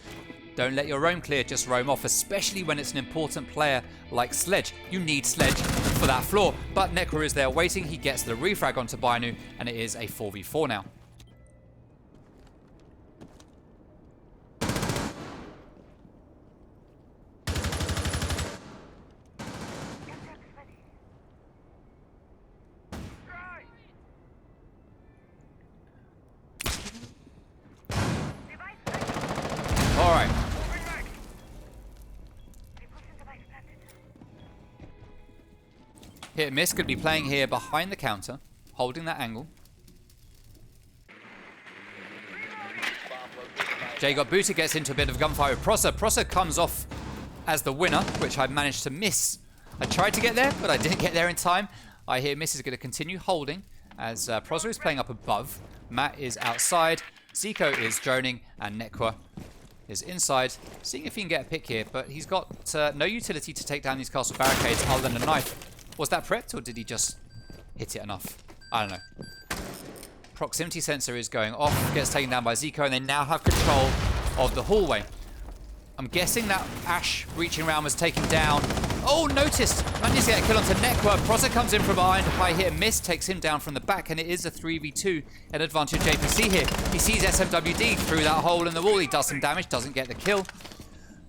Don't let your roam clear just roam off, especially when it's an important player like Sledge. You need Sledge for that floor. But Nekra is there waiting. He gets the refrag onto Bainu, and it is a 4v4 now. Hit and miss, could be playing here behind the counter, holding that angle. Jay got booted, gets into a bit of gunfire with Prosser. Prosser comes off as the winner, which I managed to miss. I tried to get there, but I didn't get there in time. I hear Miss is going to continue holding as Prosser is playing up above. Matt is outside, Zico is droning, and Nekwa is inside, seeing if he can get a pick here, but he's got no utility to take down these castle barricades other than a knife. Was that prepped, or did he just hit it enough? I don't know. Proximity sensor is going off, gets taken down by Zico, and they now have control of the hallway. I'm guessing that Ash reaching around was taken down. Oh, noticed! Manages to get a kill onto Nekwa. Proza comes in from behind. High hit and miss, takes him down from the back, and it is a 3v2 at advantage JPC here. He sees SMWD through that hole in the wall. He does some damage, doesn't get the kill.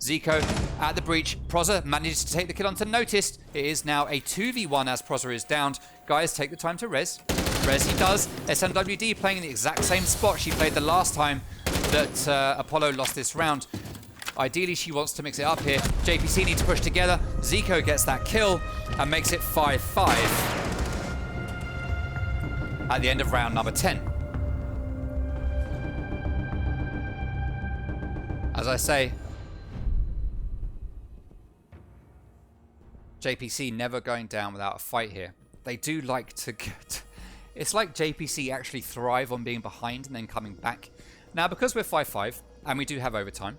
Zico at the breach. Proza manages to take the kill onto Noticed. It is now a 2v1 as Proza is downed. Guys, take the time to res. Res he does. SMWD playing in the exact same spot she played the last time that Apollo lost this round. Ideally, she wants to mix it up here. JPC need to push together. Zico gets that kill and makes it 5-5 at the end of round number 10. As I say, JPC never going down without a fight here. They do like to get... It's like JPC actually thrive on being behind and then coming back. Now, because we're 5-5 and we do have overtime,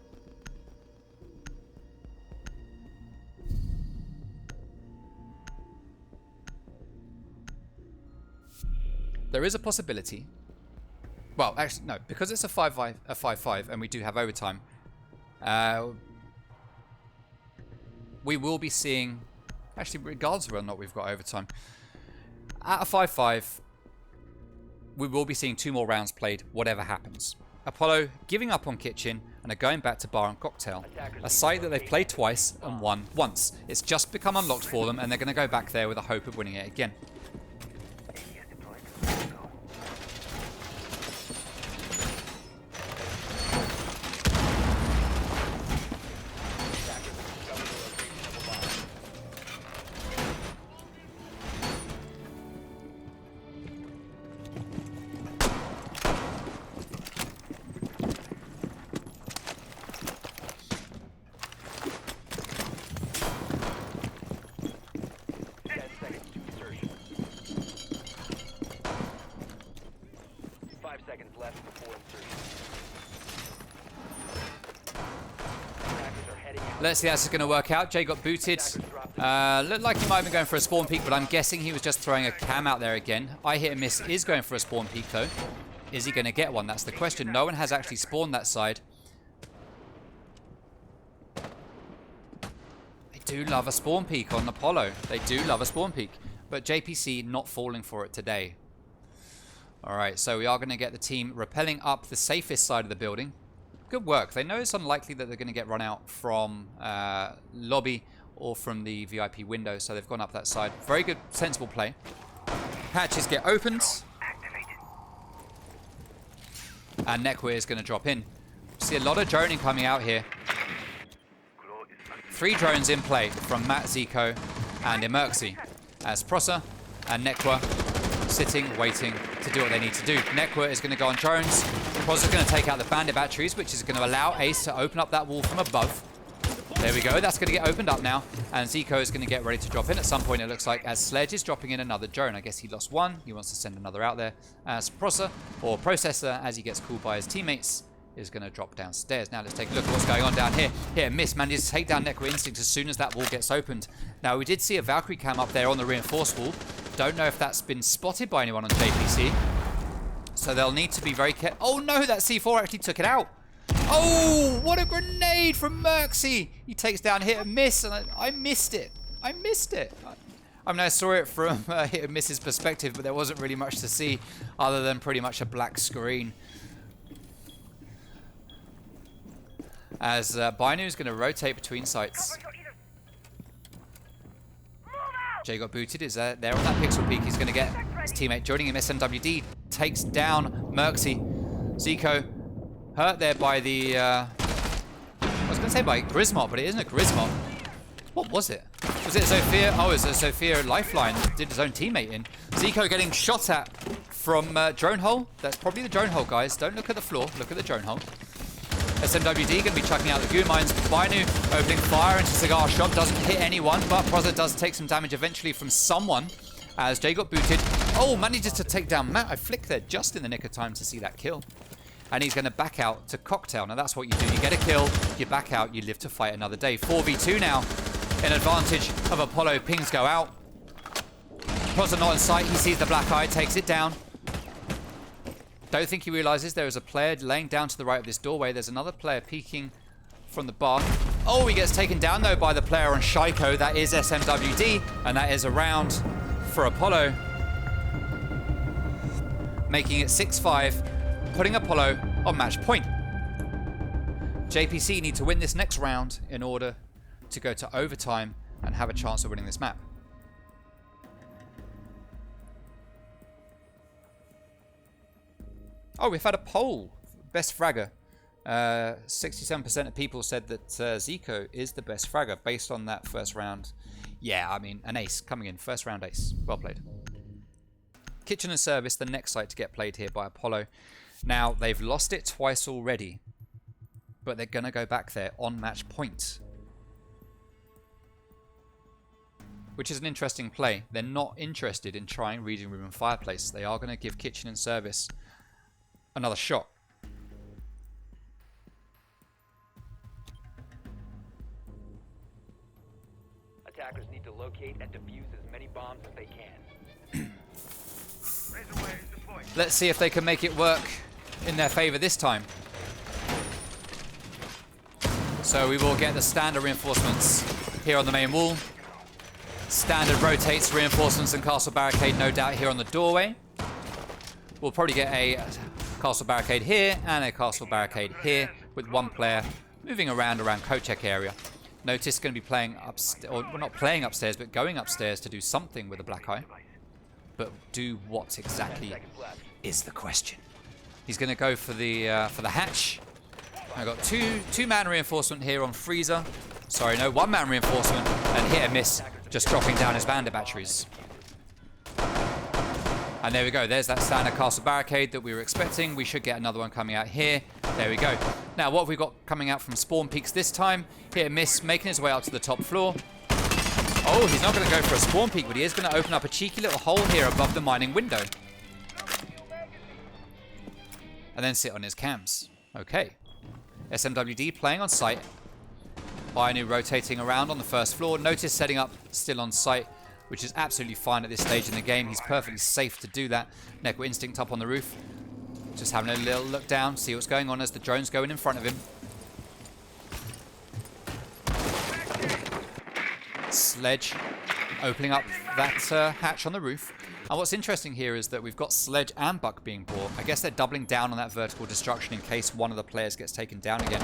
there is a possibility. Well, actually, no, because it's a 5-5 and we do have overtime, we will be seeing, actually, regardless of whether or not we've got overtime, at a 5-5, we will be seeing 2 more rounds played, whatever happens. Apollo giving up on Kitchen and are going back to Bar and Cocktail, a site that they've played twice and won once. It's just become unlocked for them, and they're going to go back there with a hope of winning it again. Let's see how this is going to work out. Jay got booted. Looked like he might have been going for a spawn peek, but I'm guessing he was just throwing a cam out there again. I hit and miss is going for a spawn peek, though. Is he going to get one? That's the question. No one has actually spawned that side. They do love a spawn peek on Apollo. They do love a spawn peek. But JPC not falling for it today. Alright, so we are going to get the team rappelling up the safest side of the building. Good work. They know it's unlikely that they're going to get run out from lobby or from the VIP window, so they've gone up that side. Very good, sensible play. Hatches get opened. And Nekwa is going to drop in. See a lot of droning coming out here. 3 drones in play from Matt, Zico, and Emerxy, as Prosa and Nekwa sitting, waiting to do what they need to do. Nekwa is going to go on drones. Prosa's going to take out the bandit batteries, which is going to allow Ace to open up that wall from above. There we go. That's going to get opened up now. And Zico is going to get ready to drop in at some point, it looks like, as Sledge is dropping in another drone. I guess he lost one. He wants to send another out there. As Prosa, or Processor, as he gets called by his teammates, is going to drop downstairs. Now let's take a look at what's going on down here. Here, Miss manages to take down Nekwa Instinct as soon as that wall gets opened. Now, we did see a Valkyrie cam up there on the reinforced wall. Don't know if that's been spotted by anyone on JPC. So they'll need to be very careful. Oh no, that C4 actually took it out. Oh, what a grenade from Merxy. He takes down Hit and Miss, and I missed it. I missed it. I mean, I saw it from Hit and Miss's perspective, but there wasn't really much to see other than pretty much a black screen. As Binu is going to rotate between sites. Jay got booted. Is there on that pixel peak? He's going to get his teammate joining him. SMWD takes down Merxy. Zico hurt there by the... I was going to say by Grismot, but it isn't a Grismot. What was it? Was it Zofia? Oh, it was a Zofia lifeline that did his own teammate in. Zico getting shot at from drone hole. That's probably the drone hole, guys. Don't look at the floor. Look at the drone hole. SMWD going to be chucking out the goo mines. Binu opening fire into Cigar Shop. Doesn't hit anyone, but Proza does take some damage eventually from someone as Jay got booted. Oh, manages to take down Matt. I flicked there just in the nick of time to see that kill. and he's going to back out to Cocktail. Now that's what you do. You get a kill, you back out, you live to fight another day. 4v2 now, in advantage of Apollo. Pings go out. Proza not in sight. He sees the black eye, takes it down. Don't think he realizes there is a player laying down to the right of this doorway. There's another player peeking from the bar. Oh, he gets taken down though by the player on Shaiko. That is SMWD, and that is a round for Apollo, making it 6-5, putting Apollo on match point. JPC need to win this next round in order to go to overtime and have a chance of winning this map. Oh, we've had a poll. Best fragger. 67% of people said that Zico is the best fragger based on that first round. Yeah, I mean, an ace coming in. First round ace. Well played. Kitchen and Service, the next site to get played here by Apollo. Now, they've lost it twice already, but they're going to go back there on match point, which is an interesting play. They're not interested in trying Reading Room and Fireplace. They are going to give Kitchen and Service another shot. Attackers need to locate and defuse as many bombs as they can. Let's see if they can make it work in their favor this time. So we will get the standard reinforcements here on the main wall. Standard rotates, reinforcements and castle barricade no doubt here on the doorway. We'll probably get a castle barricade here and a castle barricade here with one player moving around coat check area. Notice going to be playing upstairs, or well, not playing upstairs, but going upstairs to do something with the black eye. But do what exactly is the question. He's going to go for the hatch. I've got two-man reinforcement here on Freezer. Sorry, no, one-man reinforcement, and hit and miss, just dropping down his bandit batteries. And there we go. There's that standard castle barricade that we were expecting. We should get another one coming out here. There we go. Now, what have we got coming out from spawn peaks this time? Hit and miss, making his way up to the top floor. Oh, he's not going to go for a spawn peak, but he is going to open up a cheeky little hole here above the mining window. And then sit on his cams. Okay. SMWD playing on site. Binu rotating around on the first floor. Notice setting up still on site, which is absolutely fine at this stage in the game. He's perfectly safe to do that. Neko Instinct up on the roof. Just having a little look down, see what's going on as the drone's going in front of him. Sledge opening up that hatch on the roof. And what's interesting here is that we've got Sledge and Buck being brought. I guess they're doubling down on that vertical destruction in case one of the players gets taken down again.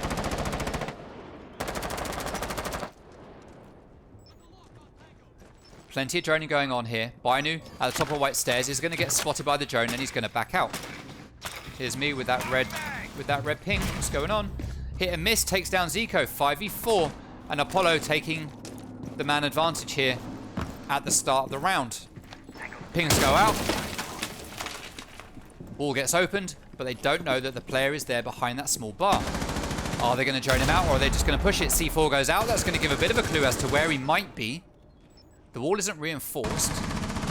Plenty of droning going on here. Binu at the top of White Stairs is going to get spotted by the drone and he's going to back out. Here's me with that red ping. What's going on? Hit and miss, takes down Zico. 5v4. And Apollo taking the man advantage here at the start of the round. Pings go out. Wall gets opened, but they don't know that the player is there behind that small bar. Are they going to drone him out or are they just going to push it? C4 goes out. That's going to give a bit of a clue as to where he might be. The wall isn't reinforced.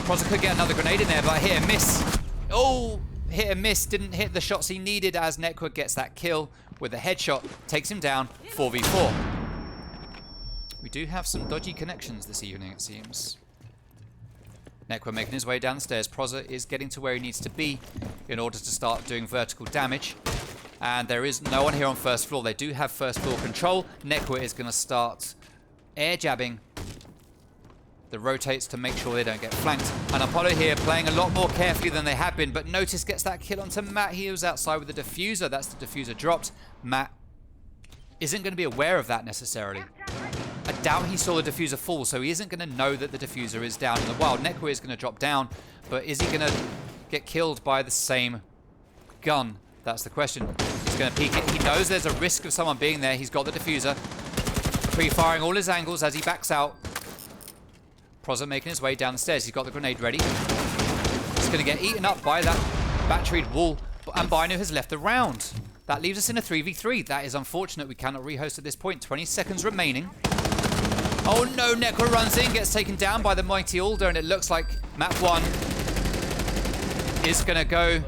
Proza could get another grenade in there, but hit and miss. Oh, hit and miss. Didn't hit the shots he needed as Netwood gets that kill with a headshot. Takes him down, 4v4. We do have some dodgy connections this evening, it seems. Netwood making his way down the stairs. Proza is getting to where he needs to be in order to start doing vertical damage. And there is no one here on first floor. They do have first floor control. Netwood is going to start air jabbing the rotates to make sure they don't get flanked. And Apollo here playing a lot more carefully than they have been, but Notice gets that kill onto Matt. He was outside with the diffuser. That's the diffuser dropped. Matt isn't going to be aware of that necessarily. I doubt he saw the diffuser fall, so he isn't going to know that the diffuser is down in the wild. Nekwe is going to drop down, but is he going to get killed by the same gun? That's the question. He's going to peek it. He knows there's a risk of someone being there. He's got the diffuser. Pre-firing all his angles as he backs out. Proza making his way down the stairs. He's got the grenade ready. He's going to get eaten up by that batteried wall. And Binu has left the round. That leaves us in a 3v3. That is unfortunate. We cannot rehost at this point. 20 seconds remaining. Oh no, Nekro runs in, gets taken down by the mighty Alder, and it looks like map 1 is going to go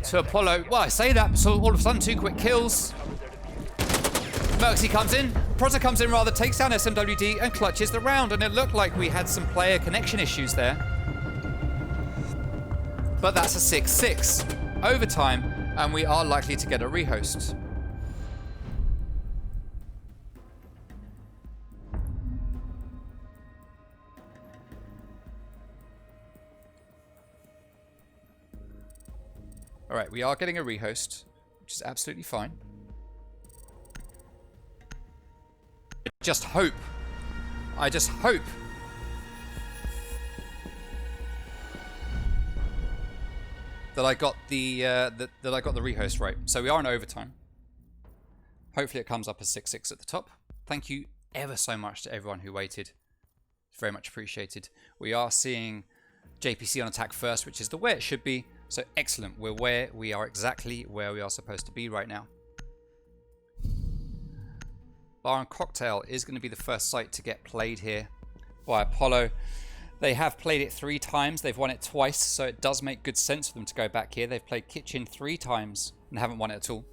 to Apollo. Well, I say that, so all of a sudden 2 quick kills. Merxy comes in, Prozza comes in rather, takes down SMWD and clutches the round, and it looked like we had some player connection issues there. But that's a 6-6 overtime, and we are likely to get a rehost. All right, we are getting a rehost, which is absolutely fine. I just hope that I got the that I got the rehost right. So we are in overtime. Hopefully it comes up as 6-6 at the top. Thank you ever so much to everyone who waited. Very much appreciated. We are seeing JPC on attack first, which is the way it should be. So excellent. We are exactly where we are supposed to be right now. Bar and Cocktail is going to be the first site to get played here by Apollo. They have played it 3 times. They've won it twice, so it does make good sense for them to go back here. They've played Kitchen 3 times and haven't won it at all.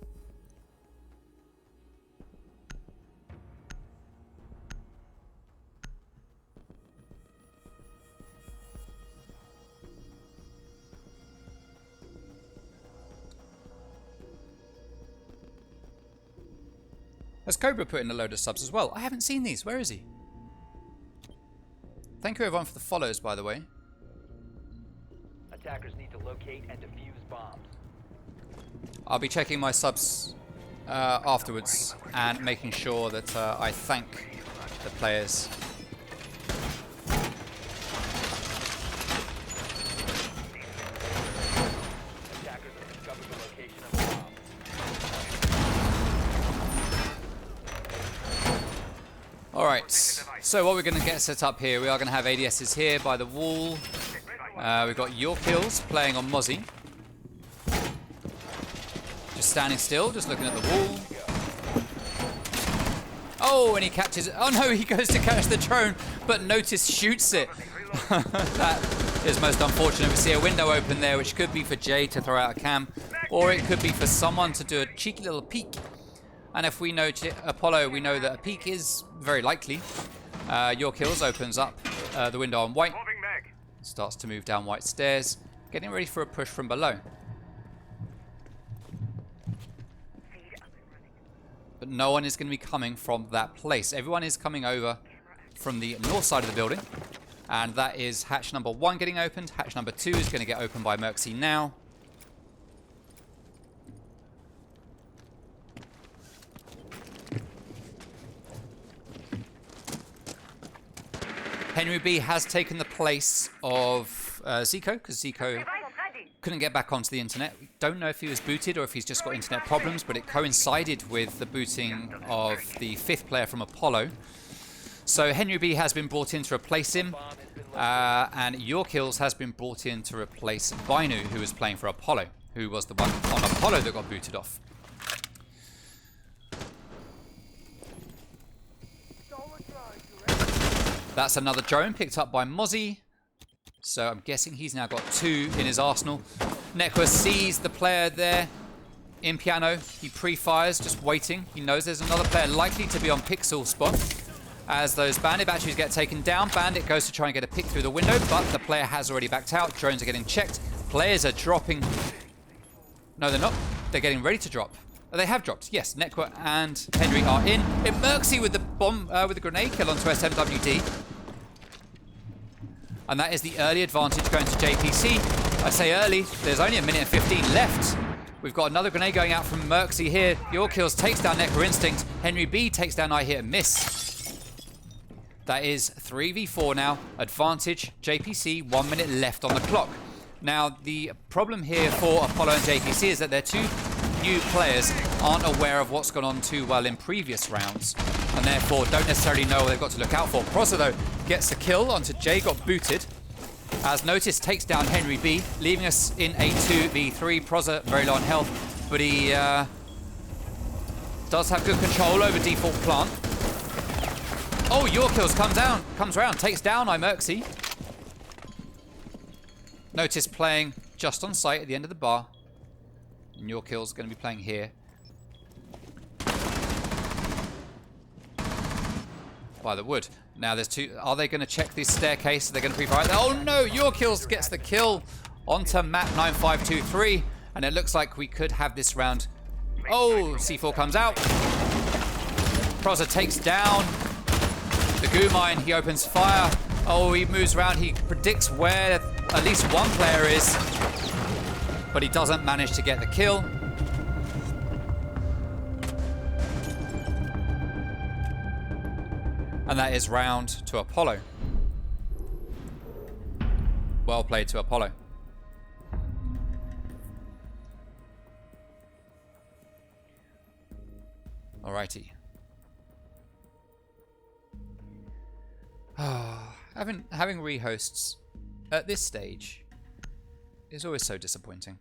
Has Cobra put in a load of subs as well? I haven't seen these. Where is he? Thank you everyone for the follows, by the way. Attackers need to locate and defuse bombs. I'll be checking my subs afterwards and making sure that I thank the players. Attackers have discovered the location of the bomb. Alright, so what we're going to get set up here, we are going to have ADSs here by the wall. We've got Your Kills playing on Mozzie. Just standing still, just looking at the wall. Oh, and he catches it. Oh no, he goes to catch the drone, but Notice shoots it. That is most unfortunate. We see a window open there, which could be for Jay to throw out a cam, or it could be for someone to do a cheeky little peek. And if we know Apollo, we know that a peek is very likely. Your Kills opens up the window on White. Starts to move down White stairs, getting ready for a push from below. But no one is going to be coming from that place. Everyone is coming over from the north side of the building. And that is hatch number 1 getting opened. Hatch number 2 is going to get opened by Merxy now. Henry B has taken the place of Zico, because Zico couldn't get back onto the internet. We don't know if he was booted or if he's just got internet problems, but it coincided with the booting of the 5th player from Apollo. So Henry B has been brought in to replace him, and Your Kills has been brought in to replace Binu, who was playing for Apollo, who was the one on Apollo that got booted off. That's another drone picked up by Mozzie. So I'm guessing he's now got 2 in his arsenal. Nekwa sees the player there in piano. He pre-fires, just waiting. He knows there's another player likely to be on pixel spot. As those bandit batteries get taken down, Bandit goes to try and get a pick through the window, but the player has already backed out. Drones are getting checked. Players are dropping. No, they're not. They're getting ready to drop. They have dropped. Yes, Nekwa and Henry are in. Merxy with the bomb, with the grenade kill onto SMWD. And that is the early advantage going to JPC. I say early, there's only 1 minute and 15 left. We've got another grenade going out from Merxy here. Your Kills takes down Nekwa Instinct. Henry B takes down I Hit and Miss. That is 3v4 now. Advantage JPC, 1 minute left on the clock. Now, the problem here for Apollo and JPC is that their 2 new players aren't aware of what's gone on too well in previous rounds, and therefore don't necessarily know what they've got to look out for. Prozza, though, gets a kill onto Jay, got booted. As Notice takes down Henry B, leaving us in a 2v3. Prozza very low on health, but he does have good control over default plant. Oh, Your Kills comes around, takes down Merxy. Notice playing just on site at the end of the bar. And your kill's going to be playing here. By the wood. Now there's two. Are they going to check this staircase? Are they going to pre-fire? Oh no! Your kills gets the kill onto map 9523. And it looks like we could have this round. Oh, C4 comes out. Prozor takes down the goo mine. He opens fire. Oh, he moves around. He predicts where at least one player is. But he doesn't manage to get the kill. And that is round to Apollo. Well played to Apollo. Alrighty. Having rehosts at this stage is always so disappointing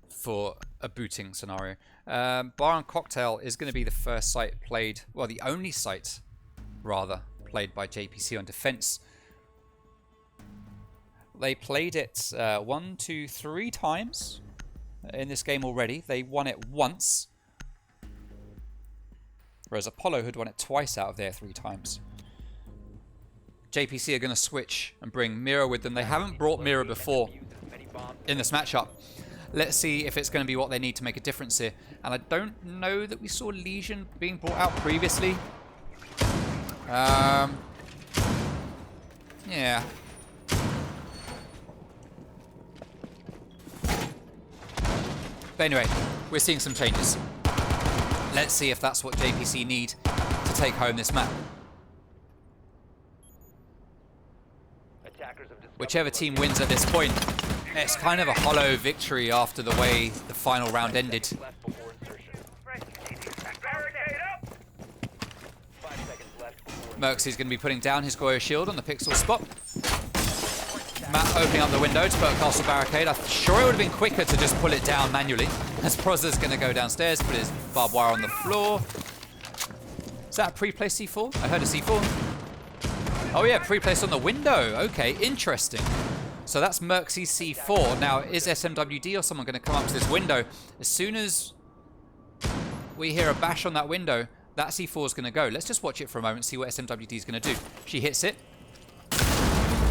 for a booting scenario. Bar and Cocktail is going to be the first site played, well, the only site, rather, played by JPC on defense. They played it 1, 2, 3 times in this game already. They won it once, whereas Apollo had won it twice out of their 3 times. JPC are going to switch and bring Mira with them. They haven't brought Mira before in this matchup. Let's see if it's going to be what they need to make a difference here. And I don't know that we saw Legion being brought out previously. Yeah. But anyway, we're seeing some changes. Let's see if that's what JPC need to take home this map. Whichever team wins at this point, it's kind of a hollow victory after the way the final round ended. Merxy's going to be putting down his Goyo shield on the pixel spot. Matt opening up the window to put a castle barricade. I'm sure it would have been quicker to just pull it down manually. As Prozor's going to go downstairs, put his barbed wire on the floor. Is that a pre-placed C4? I heard a C4. Oh yeah, pre-placed on the window. Okay, interesting. So that's Merxy's C4. Now, is SMWD or someone going to come up to this window? As soon as we hear a bash on that window, that C4 is going to go. Let's just watch it for a moment, see what SMWD is going to do. She hits it.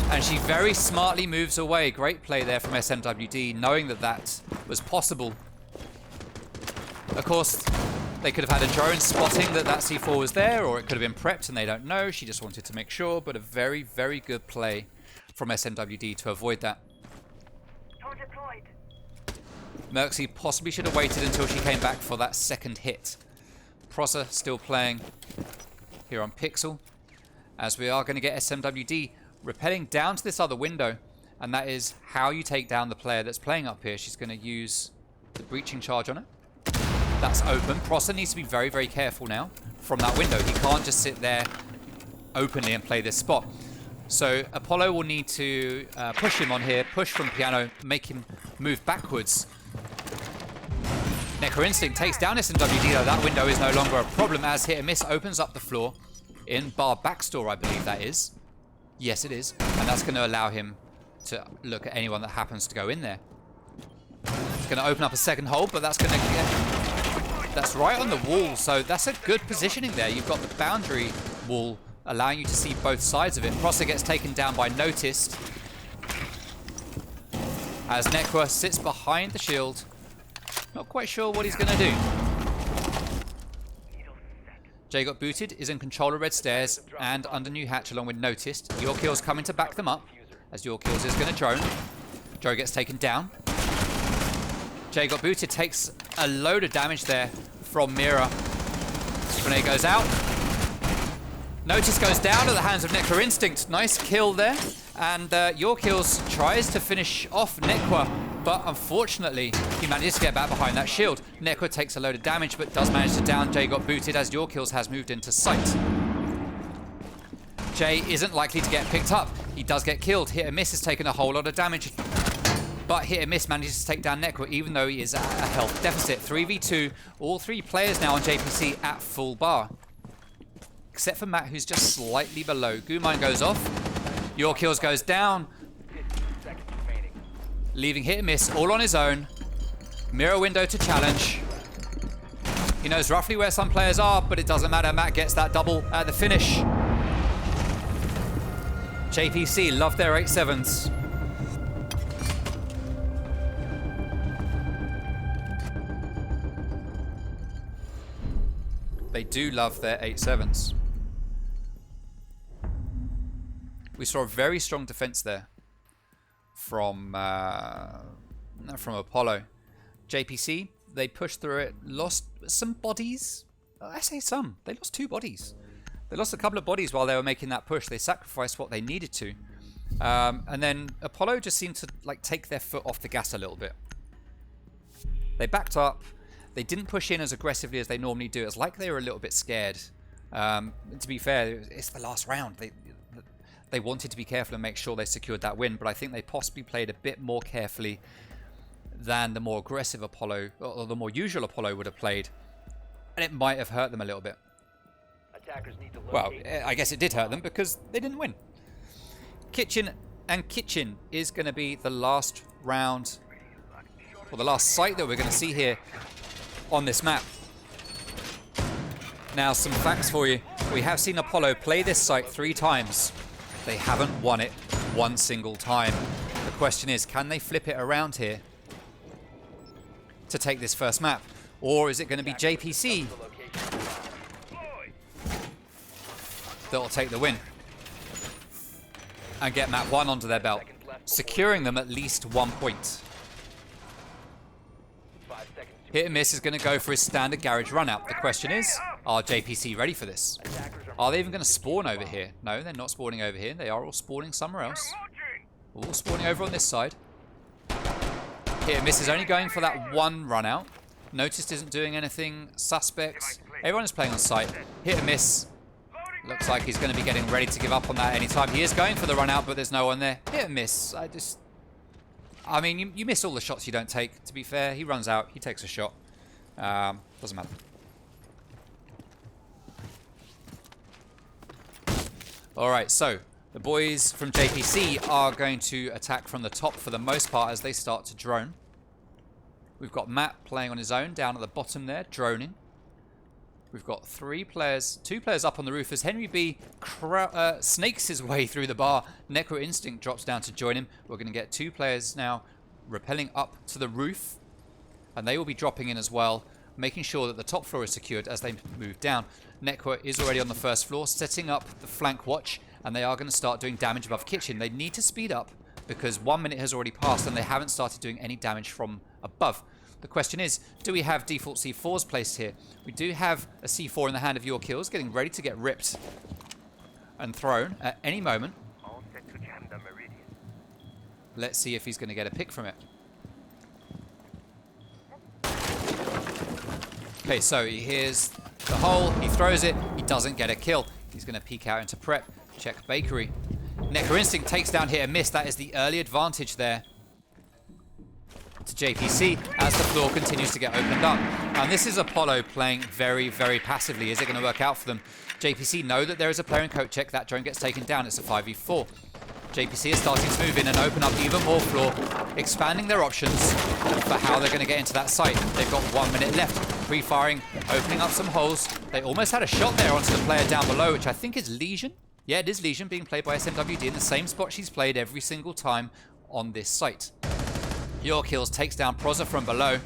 And she very smartly moves away. Great play there from SMWD, knowing that that was possible. Of course, they could have had a drone spotting that that C4 was there, or it could have been prepped and they don't know. She just wanted to make sure, but a very, very good play from SMWD to avoid that. Merxy possibly should have waited until she came back for that second hit. Prozor still playing here on Pixel, as we are going to get SMWD rappelling down to this other window, and that is how you take down the player that's playing up here. She's going to use the breaching charge on it. That's open. Prozor needs to be very, very careful now from that window. He can't just sit there openly and play this spot. So Apollo will need to push him on here, push from piano, make him move backwards. Necro Instinct takes down SMWD, though that window is no longer a problem as Hit and Miss opens up the floor in bar backstore, I believe that is. Yes, it is. And that's going to allow him to look at anyone that happens to go in there. It's going to open up a second hole, but that's going to get... That's right on the wall, so that's a good positioning there. You've got the boundary wall allowing you to see both sides of it. Prozor gets taken down by Noticed as Necro sits behind the shield. Not quite sure what he's going to do. Jay got booted, is in control of red stairs and under new hatch along with Noticed. Your Kills coming to back them up as Your Kills is going to drone. Joe gets taken down. Jay got booted, takes a load of damage there from Mira. Grenade goes out. Notice goes down at the hands of Necro Instinct. Nice kill there. And Your Kills tries to finish off Necro, but unfortunately he manages to get back behind that shield. Necro takes a load of damage, but does manage to down Jay got booted as Your Kills has moved into sight. Jay isn't likely to get picked up. He does get killed. Hit and Miss has taken a whole lot of damage, but Hit and Miss manages to take down Necro even though he is at a health deficit. 3v2, all 3 players now on JPC at full bar. Except for Matt, who's just slightly below. Goo Mine goes off. Your Kills goes down. leaving Hit and Miss all on his own. Mirror window to challenge. He knows roughly where some players are, but it doesn't matter. Matt gets that double at the finish. JPC love their 8-7s. They do love their 8-7s. We saw a very strong defense there from Apollo. JPC, they pushed through it, lost some bodies. I say some. They lost 2 bodies. They lost a couple of bodies while they were making that push. They sacrificed what they needed to. And then Apollo just seemed to like take their foot off the gas a little bit. They backed up. They didn't push in as aggressively as they normally do. It's like they were a little bit scared. To be fair, it's the last round. They wanted to be careful and make sure they secured that win, but I think they possibly played a bit more carefully than the more aggressive Apollo, or the more usual Apollo would have played. And it might have hurt them a little bit. Attackers need to Well, locate. I guess it did hurt them because they didn't win. Kitchen and Kitchen is going to be the last round, or the last site that we're going to see here on this map. Now, some facts for you. We have seen Apollo play this site 3 times. They haven't won it one single time. The question is, can they flip it around here to take this first map? Or is it going to be JPC that will take the win and get map 1 onto their belt, securing them at least 1 point? Hit and Miss is going to go for his standard garage run out. The question is, are JPC ready for this? Are they even going to spawn over here? No, they're not spawning over here. They are all spawning somewhere else. All spawning over on this side. Hit and Miss is only going for that 1 run out. Noticed isn't doing anything suspect. Everyone is playing on site. Hit and Miss. Looks like he's going to be getting ready to give up on that anytime. He is going for the run out, but there's no one there. Hit and Miss. I mean, you miss all the shots you don't take. To be fair, he runs out. He takes a shot. Doesn't matter. Alright, so the boys from JPC are going to attack from the top for the most part as they start to drone. We've got Matt playing on his own down at the bottom there, droning. We've got 2 players up on the roof as Henry B snakes his way through the bar. Necro Instinct drops down to join him. We're going to get 2 players now rappelling up to the roof, and they will be dropping in as well, making sure that the top floor is secured as they move down. Necro is already on the first floor, setting up the flank watch, and they are going to start doing damage above Kitchen. They need to speed up because 1 minute has already passed and they haven't started doing any damage from above. The question is, do we have default C4s placed here? We do have a C4 in the hand of Your Kills, getting ready to get ripped and thrown at any moment. Let's see if he's going to get a pick from it. Okay, so he hears the hole, he throws it, he doesn't get a kill. He's going to peek out into prep, check Bakery. Necro Instinct takes down Hit and Miss. That is the early advantage there to JPC as the floor continues to get opened up. And this is Apollo playing very, very passively. Is it going to work out for them? JPC know that there is a player in coat check. That drone gets taken down. It's a 5v4. JPC is starting to move in and open up even more floor, expanding their options for how they're going to get into that site. They've got 1 minute left. Pre-firing, opening up some holes. They almost had a shot there onto the player down below, which I think is Legion. Yeah, it is Legion, being played by SMWD in the same spot she's played every single time on this site. Your Kills takes down Proza from below.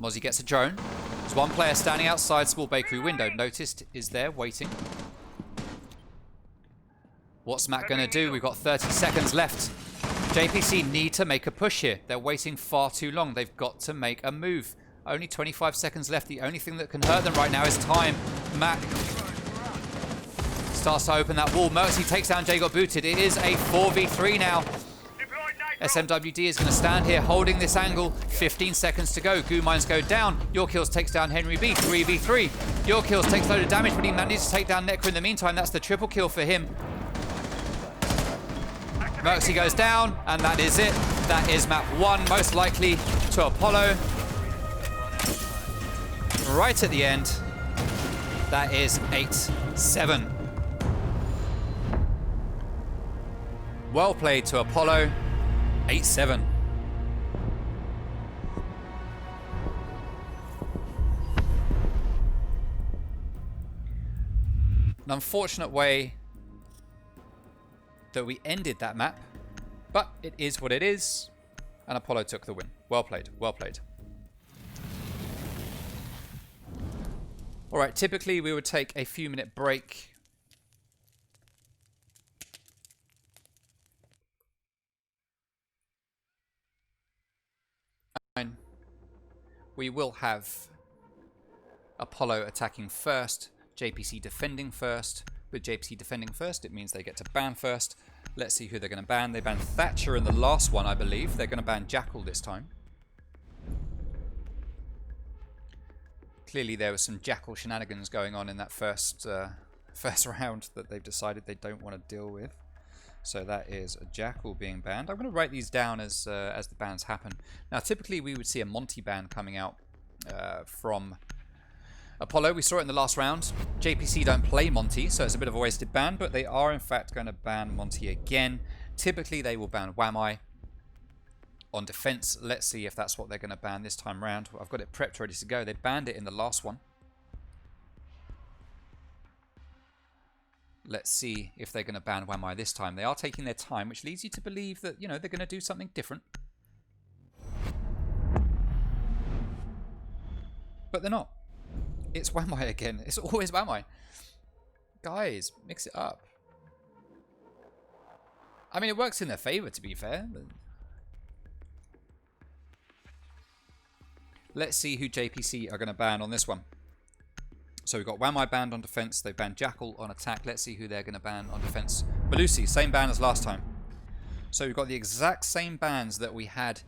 Mozzie gets a drone. There's 1 player standing outside small bakery window. Noticed is there waiting. What's Matt going to do? We've got 30 seconds left. JPC need to make a push here. They're waiting far too long. They've got to make a move. Only 25 seconds left. The only thing that can hurt them right now is time. Matt starts to open that wall. Mercy takes down Jay got booted. It is a 4v3 now. SMWD is going to stand here holding this angle. 15 seconds to go. Goo mines go down. Your Kills takes down Henry B. 3v3. Your Kills takes a load of damage, but he manages to take down Necro in the meantime. That's the triple kill for him. Mercy goes down, and that is it. That is map 1, most likely to Apollo. Right at the end. That is 8 7. Well played to Apollo. 8-7. An unfortunate way that we ended that map, but it is what it is, and Apollo took the win. Well played, well played. Alright, typically we would take a few minute break. We will have Apollo attacking first, JPC defending first. With JPC defending first, it means they get to ban first. Let's see who they're going to ban. They banned Thatcher in the last one, I believe. They're going to ban Jackal this time. Clearly there was some Jackal shenanigans going on in that first round that they've decided they don't want to deal with. So that is a Jackal being banned. I'm going to write these down as the bans happen. Now, typically we would see a Monty ban coming out from Apollo. We saw it in the last round. JPC don't play Monty, so it's a bit of a wasted ban, but they are in fact going to ban Monty again. Typically they will ban Whamai on defense. Let's see if that's what they're going to ban this time round. I've got it prepped ready to go. They banned it in the last one. Let's see if they're going to ban Whamai this time. They are taking their time, which leads you to believe that, you know, they're going to do something different. But they're not. It's Whamai again. It's always Whamai. Guys, mix it up. I mean, it works in their favor, to be fair. Let's see who JPC are going to ban on this one. So we've got Whamai banned on defense. They banned Jackal on attack. Let's see who they're going to ban on defense. Malusi, same ban as last time. So we've got the exact same bans that we had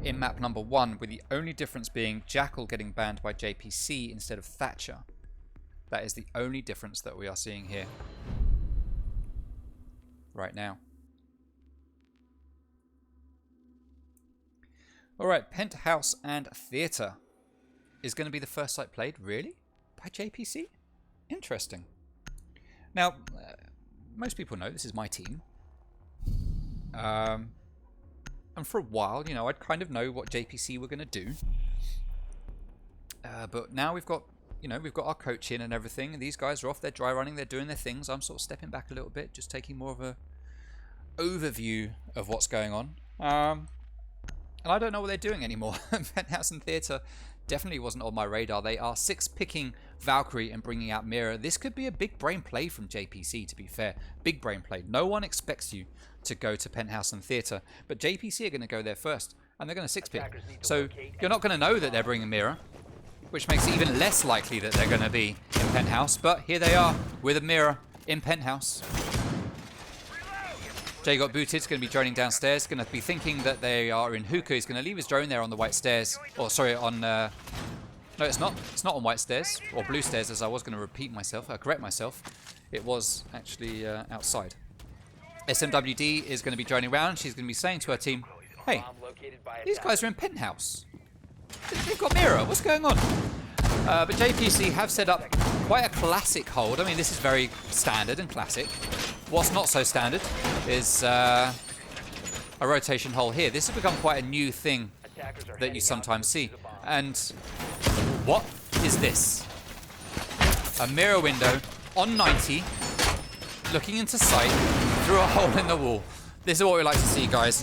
in map number 1, with the only difference being Jackal getting banned by JPC instead of Thatcher. That is the only difference that we are seeing here right now. Alright, Penthouse and Theatre is going to be the first site played. Really? By JPC? Interesting. Now, most people know this is my team. And for a while, you know, I'd kind of know what JPC were going to do. But now we've got, you know, we've got our coach in and everything. And these guys are off, they're dry running, they're doing their things. I'm sort of stepping back a little bit, just taking more of a overview of what's going on. And I don't know what they're doing anymore. Penthouse and Theatre definitely wasn't on my radar. They are 6-picking Valkyrie and bringing out Mira. This could be a big brain play from JPC, to be fair. Big brain play. No one expects you to go to Penthouse and Theatre, but JPC are going to go there first, and they're going to 6-pick. So you're not going to know that they're bringing Mira, which makes it even less likely that they're going to be in Penthouse, but here they are with a Mira in Penthouse. Jay got booted, is going to be droning downstairs, going to be thinking that they are in hookah. He's going to leave his drone there on the white stairs, or sorry, on, no it's not on white stairs, or blue stairs, as I was going to repeat myself, correct myself. It was actually outside. SMWD is going to be droning around. She's going to be saying to her team, hey, these guys are in Penthouse. They've got Mira, what's going on? But JPC have set up quite a classic hold. I mean, this is very standard and classic. What's not so standard is a rotation hole here. This has become quite a new thing that you sometimes see. And what is this? A mirror window on 90, looking into sight through a hole in the wall. This is what we like to see, guys.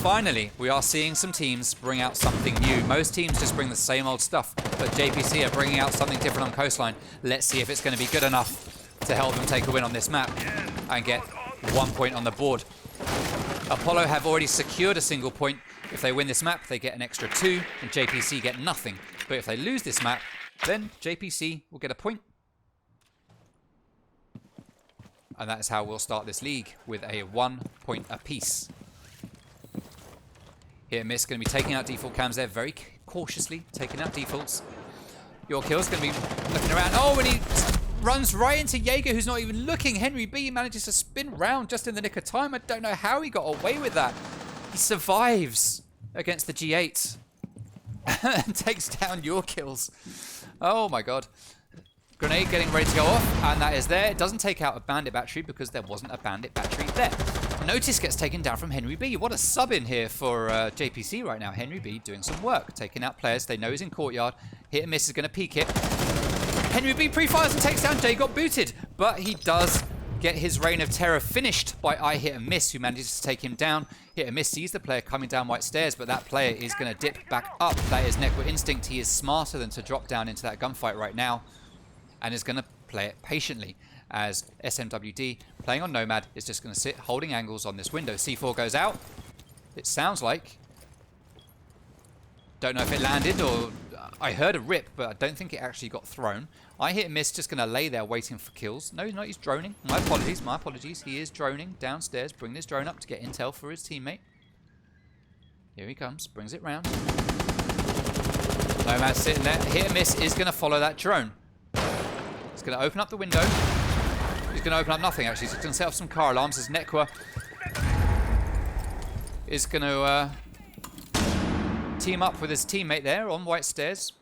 Finally, we are seeing some teams bring out something new. Most teams just bring the same old stuff, but JPC are bringing out something different on Coastline. Let's see if it's going to be good enough to help them take a win on this map and get 1 point on the board. Apollo have already secured a single point. If they win this map, they get an extra 2, and JPC get nothing. But if they lose this map, then JPC will get a point. And that is how we'll start this league, with a 1 point apiece. Here, Miss going to be taking out default cams there, very cautiously taking out defaults. Your kill's going to be looking around. Oh, and he runs right into Jaeger, who's not even looking. Henry B manages to spin round just in the nick of time. I don't know how he got away with that. He survives against the G8 and takes down your kills. Oh my god. Grenade getting ready to go off, and that is there. It doesn't take out a bandit battery because there wasn't a bandit battery there. Notice gets taken down from Henry B. What a sub in here for JPC right now. Henry B doing some work, taking out players. They know he's in courtyard. Hit and miss is going to peek it. Henry B pre-fires and takes down Jay. Got booted, but he does get his reign of terror finished by I Hit and Miss, who manages to take him down. Hit and Miss sees the player coming down white stairs, but that player is going to dip back up. That is Necro Instinct. He is smarter than to drop down into that gunfight right now, and is going to play it patiently, as SMWD, playing on Nomad, is just going to sit holding angles on this window. C4 goes out. It sounds like. Don't know if it landed, or I heard a rip, but I don't think it actually got thrown. I Hit and Miss just going to lay there waiting for kills. No, he's not. He's droning. My apologies. My apologies. He is droning downstairs. Bring this drone up to get intel for his teammate. Here he comes. Brings it round. Nomad sitting there. Hit and Miss is going to follow that drone. He's going to open up the window. He's going to open up nothing, actually. He's going to set off some car alarms as Nekwa is going to team up with his teammate there on white stairs,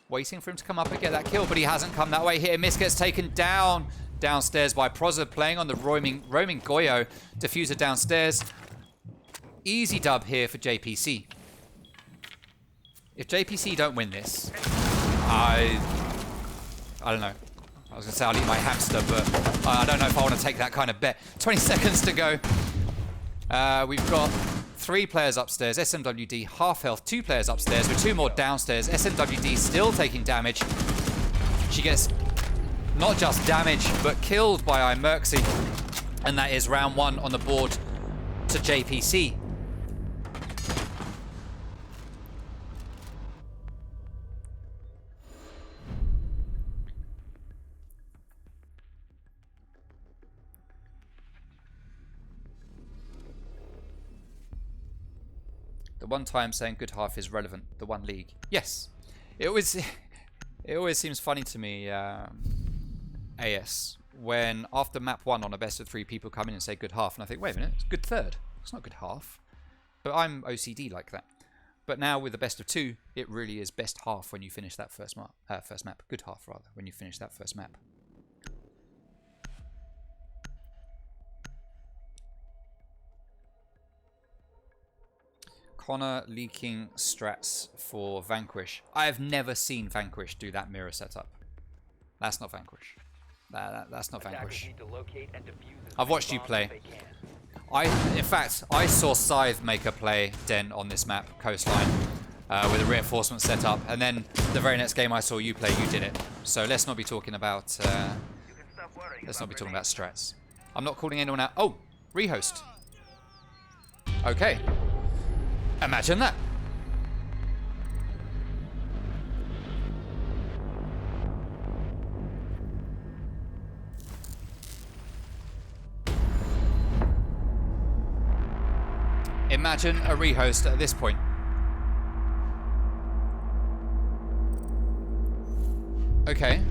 waiting for him to come up and get that kill, but he hasn't come that way. Hit and Miss gets taken down downstairs by Proza, playing on the roaming Goyo. Diffuser downstairs. Easy dub here for JPC. If JPC don't win this, I don't know. I was going to say I'll eat my hamster, but I don't know if I want to take that kind of bet. 20 seconds to go. We've got 3 players upstairs. SMWD half health. 2 players upstairs with 2 more downstairs. SMWD still taking damage. She gets not just damage, but killed by iMerxy. And that is round 1 on the board to JPC. The one time saying good half is relevant. The one league. Yes. It always seems funny to me, AS, when after map 1 on a best of 3 people come in and say good half, and I think, wait a minute, it's good third. It's not good half. But I'm OCD like that. But now with the best of 2, it really is best half when you finish that first map. Good half, rather, when you finish that first map. Connor leaking strats for Vanquish. I have never seen Vanquish do that mirror setup. That's not Vanquish. That's not Vanquish. I've watched you play. In fact, I saw Scythe make a play Den on this map, Coastline, with a reinforcement setup, and then the very next game I saw you play, you did it. So let's not be talking about strats. I'm not calling anyone out. Oh, rehost. Okay. Imagine that. Imagine a rehost at this point. Okay.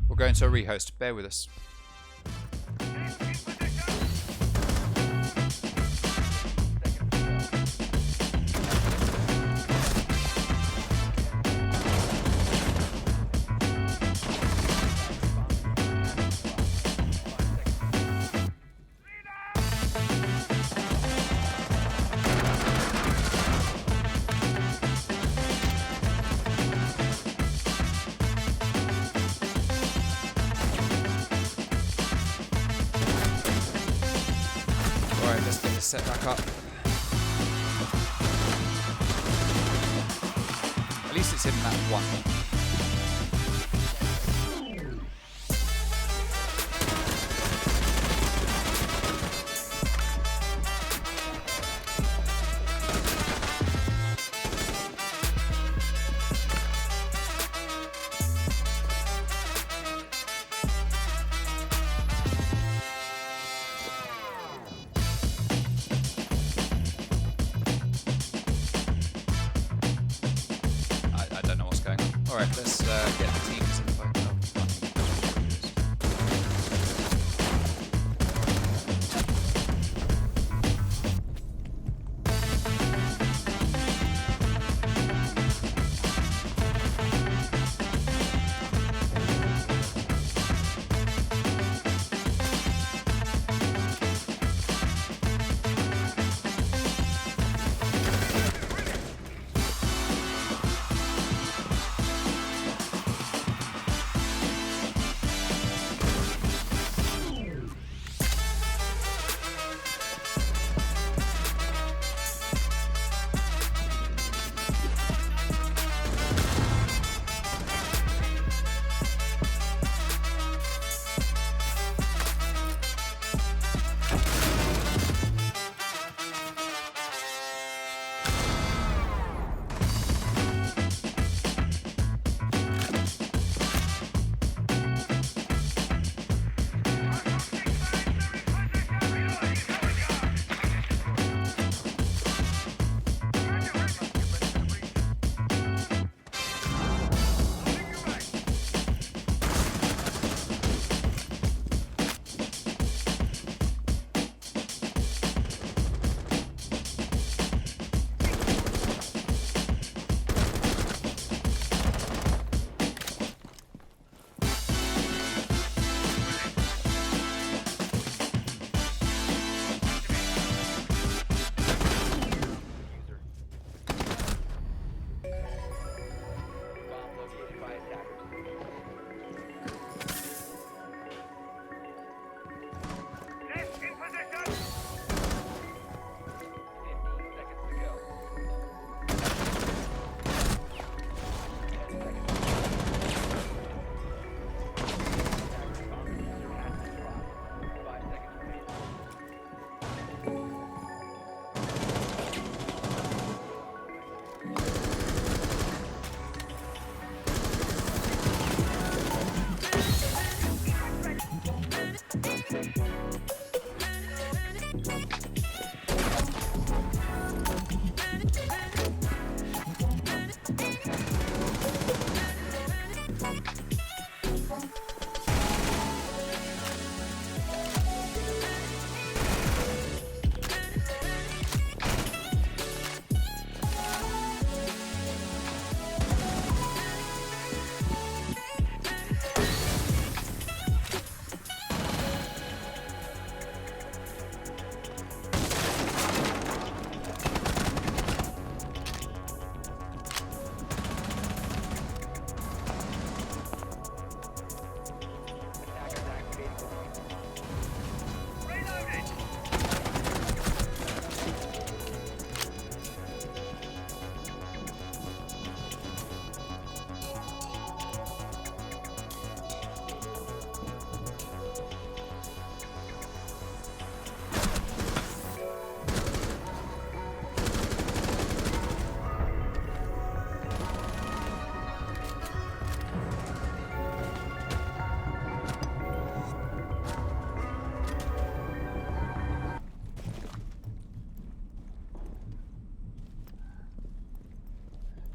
We're going to a rehost. Bear with us. Set back up. At least it's in that one. Alright, let's get the teams in the fight.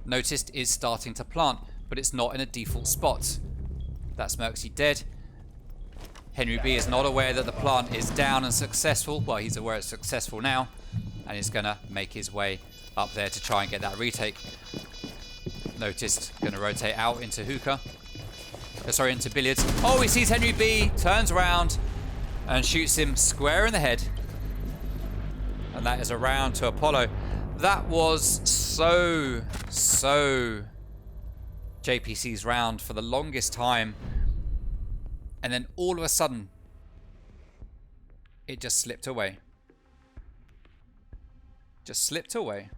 Noticed is starting to plant, but it's not in a default spot. That's Merxy dead. Henry B is not aware that the plant is down and successful. Well, he's aware it's successful now, and he's gonna make his way up there to try and get that retake. Noticed gonna rotate out into hookah. Sorry, into billiards. Oh, he sees Henry B, turns around and shoots him square in the head. And that is a round to Apollo. That was so JPC's round for the longest time. And then all of a sudden, it just slipped away. Just slipped away.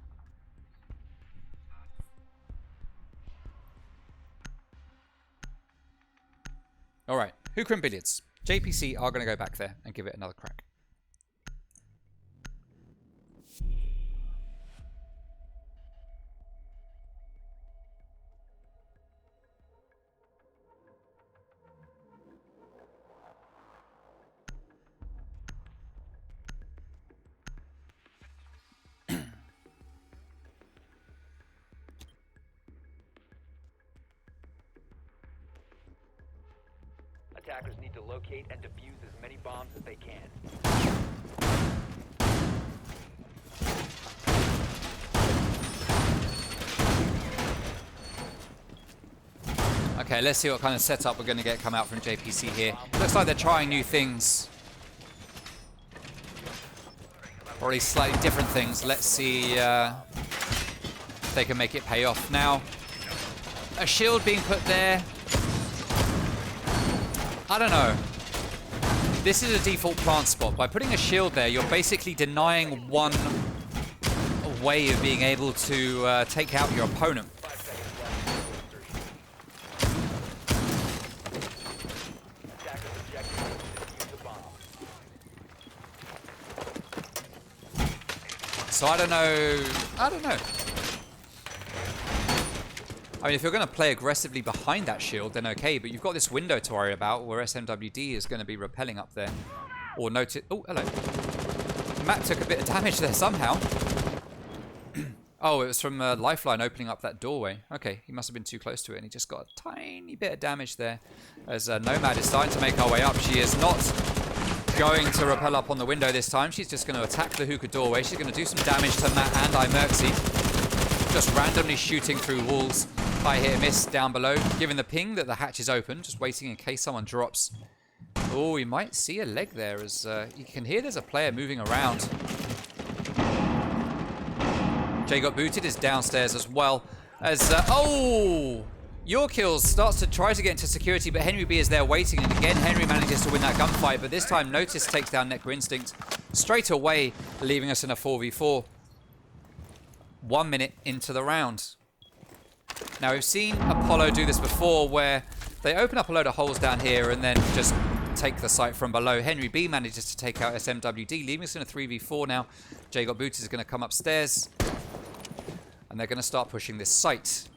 All right, hookah and billiards. JPC are going to go back there and give it another crack. Attackers need to locate and defuse as many bombs as they can. Okay, let's see what kind of setup we're going to get come out from JPC here. Looks like they're trying new things. Or at least slightly different things. Let's see if they can make it pay off. Now, a shield being put there. I don't know. This is a default plant spot. By putting a shield there, you're basically denying one way of being able to take out your opponent. So I don't know. I mean, if you're going to play aggressively behind that shield, then okay, but you've got this window to worry about where SMWD is going to be rappelling up there. Or notice... Oh, hello. Matt took a bit of damage there somehow. Oh, it was from Lifeline opening up that doorway. Okay, he must have been too close to it, and he just got a tiny bit of damage there. As Nomad is starting to make her way up. She is not going to rappel up on the window this time. She's just going to attack the hookah doorway. She's going to do some damage to Matt and iMerxy. Just randomly shooting through walls. High hit miss down below. Giving the ping that the hatch is open. Just waiting in case someone drops. Oh, we might see a leg there as you can hear there's a player moving around. Jay got booted is downstairs as well. As, oh! Your Kills starts to try to get into security, but Henry B is there waiting. And again, Henry manages to win that gunfight. But this time, Notice takes down Necro Instinct straight away, leaving us in a 4v4. 1 minute into the round. Now, we've seen Apollo do this before, where they open up a load of holes down here and then just take the site from below. Henry B manages to take out SMWD, leaving us in a 3v4 now. Jay got booted is going to come upstairs. And they're going to start pushing this site.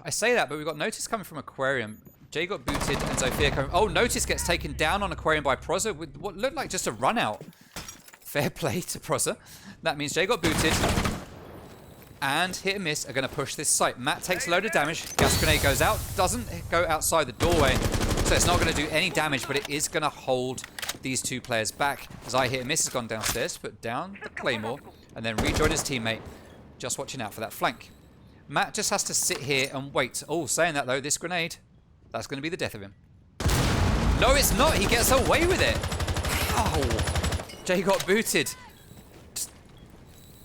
I say that, but we've got Notice coming from Aquarium. Jay got booted and Zofia coming... Oh, Notice gets taken down on Aquarium by Prozza with what looked like just a run out. Fair play to Prozza. That means Jay got booted. and Hit and Miss are going to push this site. Matt takes a load of damage. Gas grenade goes out. Doesn't go outside the doorway. So it's not going to do any damage, but it is going to hold these two players back. As I Hit and Miss has gone downstairs, put down the Claymore, and then rejoin his teammate. Just watching out for that flank. Matt just has to sit here and wait. Oh, saying that though, this grenade, that's going to be the death of him. No, it's not. He gets away with it. Ow. Jay got booted.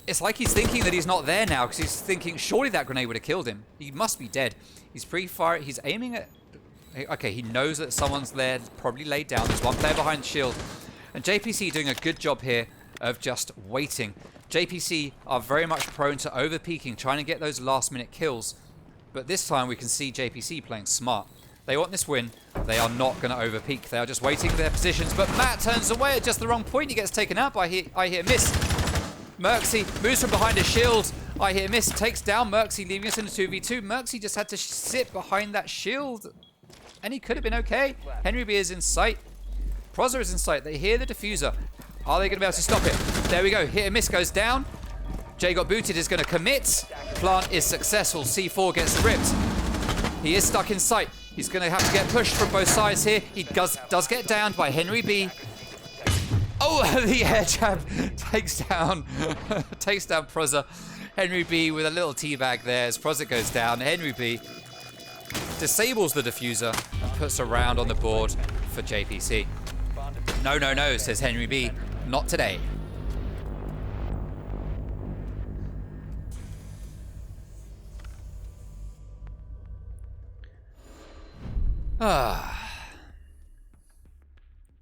It's like he's thinking that he's not there now because he's thinking surely that grenade would have killed him. He must be dead. He's pre-fire. He's aiming at... Okay, he knows that someone's there, probably laid down. There's one player behind the shield. And JPC doing a good job here of just waiting. JPC are very much prone to over-peeking, trying to get those last-minute kills. But this time we can see JPC playing smart. They want this win. They are not going to over-peek. They are just waiting for their positions. But Matt turns away at just the wrong point. He gets taken out by I Hit Miss. Merxy moves from behind a shield. I Hit Miss takes down Merxy, leaving us in a 2v2. Merxy just had to sit behind that shield. And he could have been okay. Henry B is in sight. Prozor is in sight. They hear the diffuser. Are they going to be able to stop it? There we go. Hit and Miss goes down. Jay got booted, is going to commit. Plant is successful. C4 gets ripped. He is stuck in sight. He's going to have to get pushed from both sides here. He does get downed by Henry B. Oh, the air jab takes down Prozor. Henry B with a little teabag there as Prozor goes down. Henry B disables the diffuser and puts a round on the board for JPC. No, no, no, says Henry B. Not today.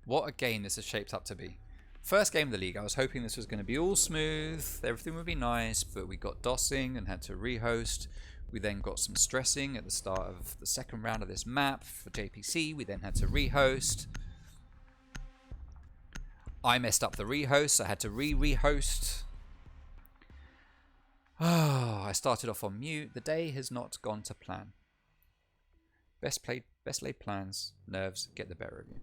What a game this has shaped up to be. First game of the league, I was hoping this was going to be all smooth, everything would be nice, but we got DOSing and had to rehost. We then got some stressing at the start of the second round of this map for JPC. We then had to rehost. I messed up the rehost, so I had to re-rehost. Oh, I started off on mute. The day has not gone to plan. Best laid plans, nerves get the better of you.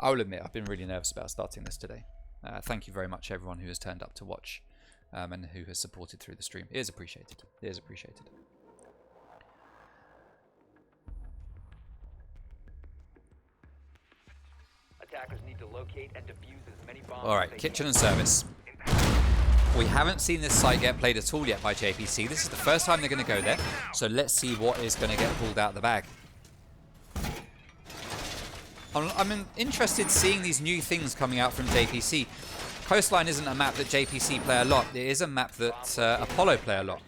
I will admit, I've been really nervous about starting this today. Thank you very much, everyone who has turned up to watch and who has supported through the stream. It is appreciated. It is appreciated. Attackers need to locate and defuse as many bombs. All right, kitchen and service. We haven't seen this site get played at all yet by JPC. This is the first time they're going to go there. So let's see what is going to get pulled out of the bag. I'm interested seeing these new things coming out from JPC. Coastline isn't a map that JPC play a lot. It is a map that Apollo play a lot.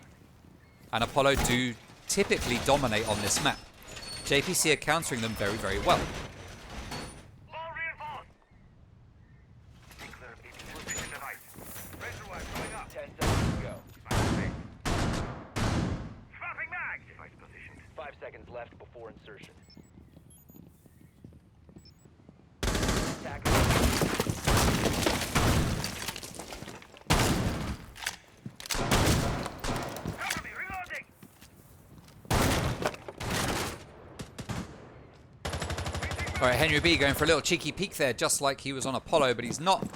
And Apollo do typically dominate on this map. JPC are countering them very, very well. 10 seconds to go. 5 seconds left before insertion. All right, Henry B going for a little cheeky peek there, just like he was on Apollo, but he's not.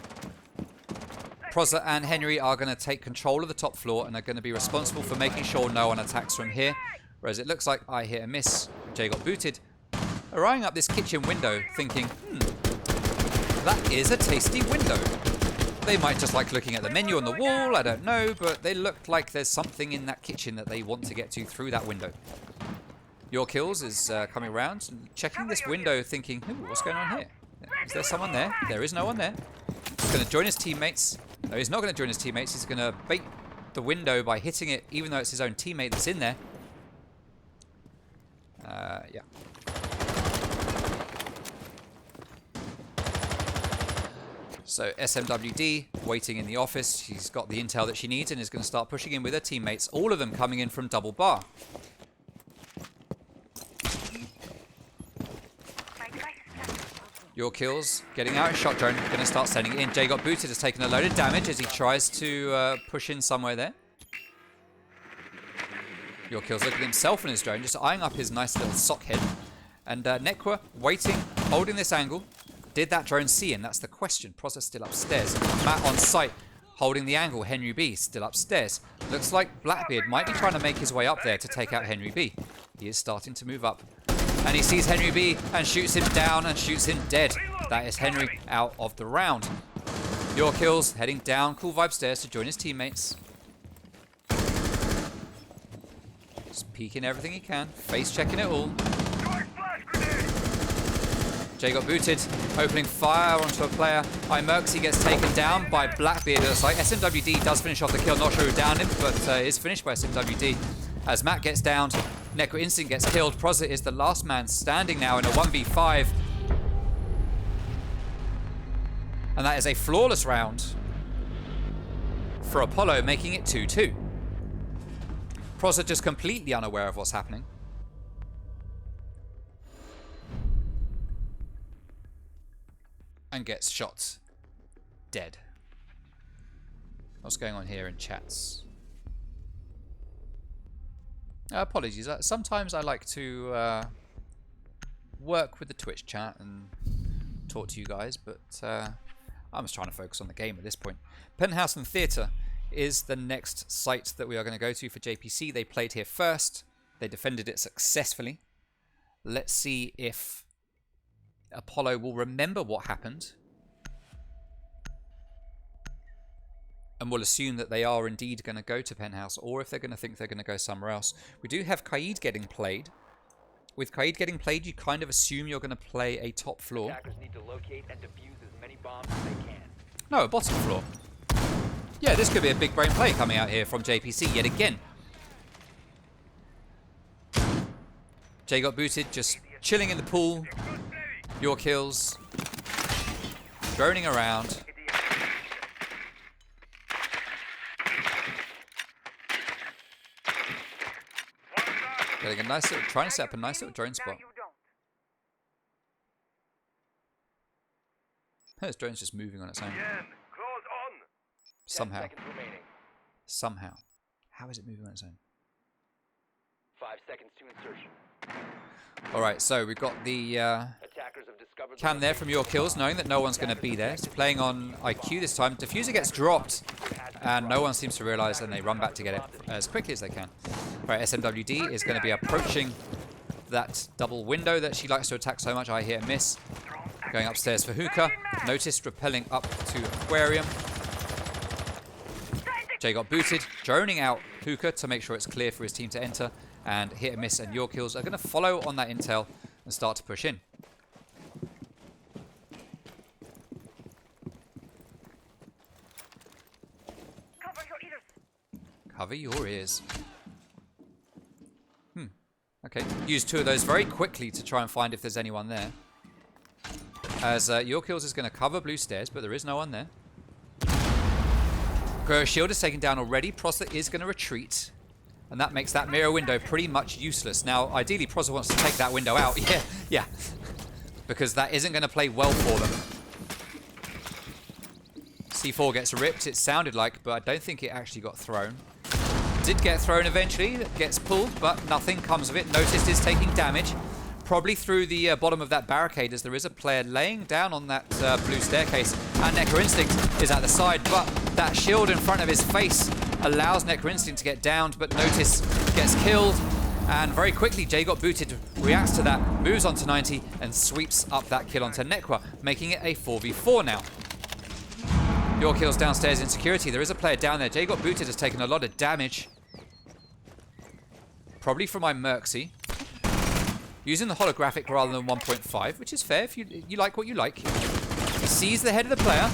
Prozor and Henry are going to take control of the top floor and are going to be responsible for making sure no one attacks from here. Whereas it looks like I Hit and Miss. Jay got booted. They're eyeing up this kitchen window, thinking, that is a tasty window. They might just like looking at the menu on the wall, I don't know, but they look like there's something in that kitchen that they want to get to through that window. Your Kills is coming around, checking this window, thinking, ooh, what's going on here? Is there someone there? There is no one there. He's going to join his teammates. No, he's not going to join his teammates. He's going to bait the window by hitting it, even though it's his own teammate that's in there. Yeah. So SMWD waiting in the office. She's got the intel that she needs and is going to start pushing in with her teammates. All of them coming in from double bar. Your Kills getting out. Shot drone going to start sending it in. Jay got booted, has taken a load of damage as he tries to push in somewhere there. Your Kills looking at himself and his drone, just eyeing up his nice little sock head. And Nekwa waiting, holding this angle. Did that drone see him? That's the question. Prozor still upstairs. Matt on site, holding the angle. Henry B still upstairs. Looks like Blackbeard might be trying to make his way up there to take out Henry B. He is starting to move up. And he sees Henry B and shoots him down and shoots him dead. That is Henry out of the round. Your Kills heading down Cool Vibe stairs to join his teammates. Just peeking everything he can. Face checking it all. Jay got booted, opening fire onto a player. iMerxy gets taken down by Blackbeard. It looks like SMWD does finish off the kill. Not sure who downed him, but is finished by SMWD. As Matt gets downed, Necro Instinct gets killed. Prozza is the last man standing now in a 1v5. And that is a flawless round for Apollo, making it 2-2. Prozza just completely unaware of what's happening. And gets shot dead. What's going on here in chats? Apologies. Sometimes I like to work with the Twitch chat and talk to you guys, but I'm just trying to focus on the game at this point. Penthouse and Theatre is the next site that we are going to go to for JPC. They played here first. They defended it successfully. Let's see if Apollo will remember what happened. And we'll assume that they are indeed going to go to Penthouse, or if they're going to think they're going to go somewhere else. We do have Kaid getting played. With Kaid getting played, you kind of assume you're going to play a top floor. Attackers need to locate and defuse as many bombs as they can. No, a bottom floor. Yeah, this could be a big brain play coming out here from JPC yet again. Jay got booted, just chilling in the pool. Your Kills. Droning around. Getting a nice little, trying to set up a nice little drone spot. This drone's just moving on its own. Somehow. Somehow. How is it moving on its own? 5 seconds to insertion. Alright, so we've got the cam there from Your Kills, knowing that no one's going to be there. It's playing on IQ this time. Diffuser gets dropped, and no one seems to realize, and they run back to get it as quickly as they can. Right, SMWD is going to be approaching that double window that she likes to attack so much. I hit and miss. Going upstairs for Hookah. Noticed rappelling up to Aquarium. Jay got booted, droning out Hookah to make sure it's clear for his team to enter. And Hit and Miss and Your Kills are going to follow on that intel and start to push in. Cover your ears. Okay, use 2 of those very quickly to try and find if there's anyone there. As Your Kills is going to cover blue stairs, but there is no one there. Grower Shield is taken down already. Prozza is going to retreat. And that makes that mirror window pretty much useless. Now, ideally, Prozza wants to take that window out. Yeah. Because that isn't going to play well for them. C4 gets ripped, it sounded like, but I don't think it actually got thrown. Did get thrown eventually, it gets pulled, but nothing comes of it. Noticed is taking damage. Probably through the bottom of that barricade, as there is a player laying down on that blue staircase. And Necro Instinct is at the side, but that shield in front of his face allows Necro Instinct to get downed, but Notice gets killed. And very quickly, Jay got booted, reacts to that, moves on to 90, and sweeps up that kill onto Necro, making it a 4v4 now. Your Kills downstairs in security. There is a player down there. Jay got booted, has taken a lot of damage. Probably from iMerxy. Using the holographic rather than 1.5, which is fair if you like what you like. He sees the head of the player.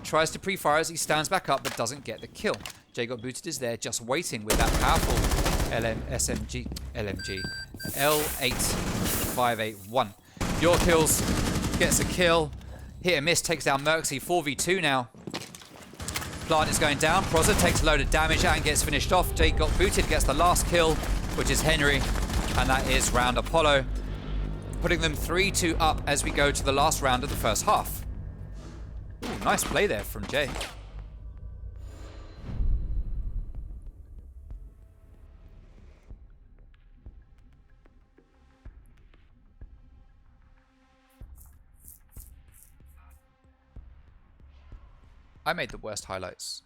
Tries to pre-fire as he stands back up, but doesn't get the kill. Jay got booted is there, just waiting with that powerful LMG L8581. Your Kills gets a kill. Hit and Miss takes down Merxy. 4v2 now. Plant is going down. Prozza takes a load of damage and gets finished off. Jay got booted, gets the last kill, which is Henry. And that is round Apollo, putting them 3-2 up as we go to the last round of the first half. Ooh, nice play there from Jay. I made the worst highlights.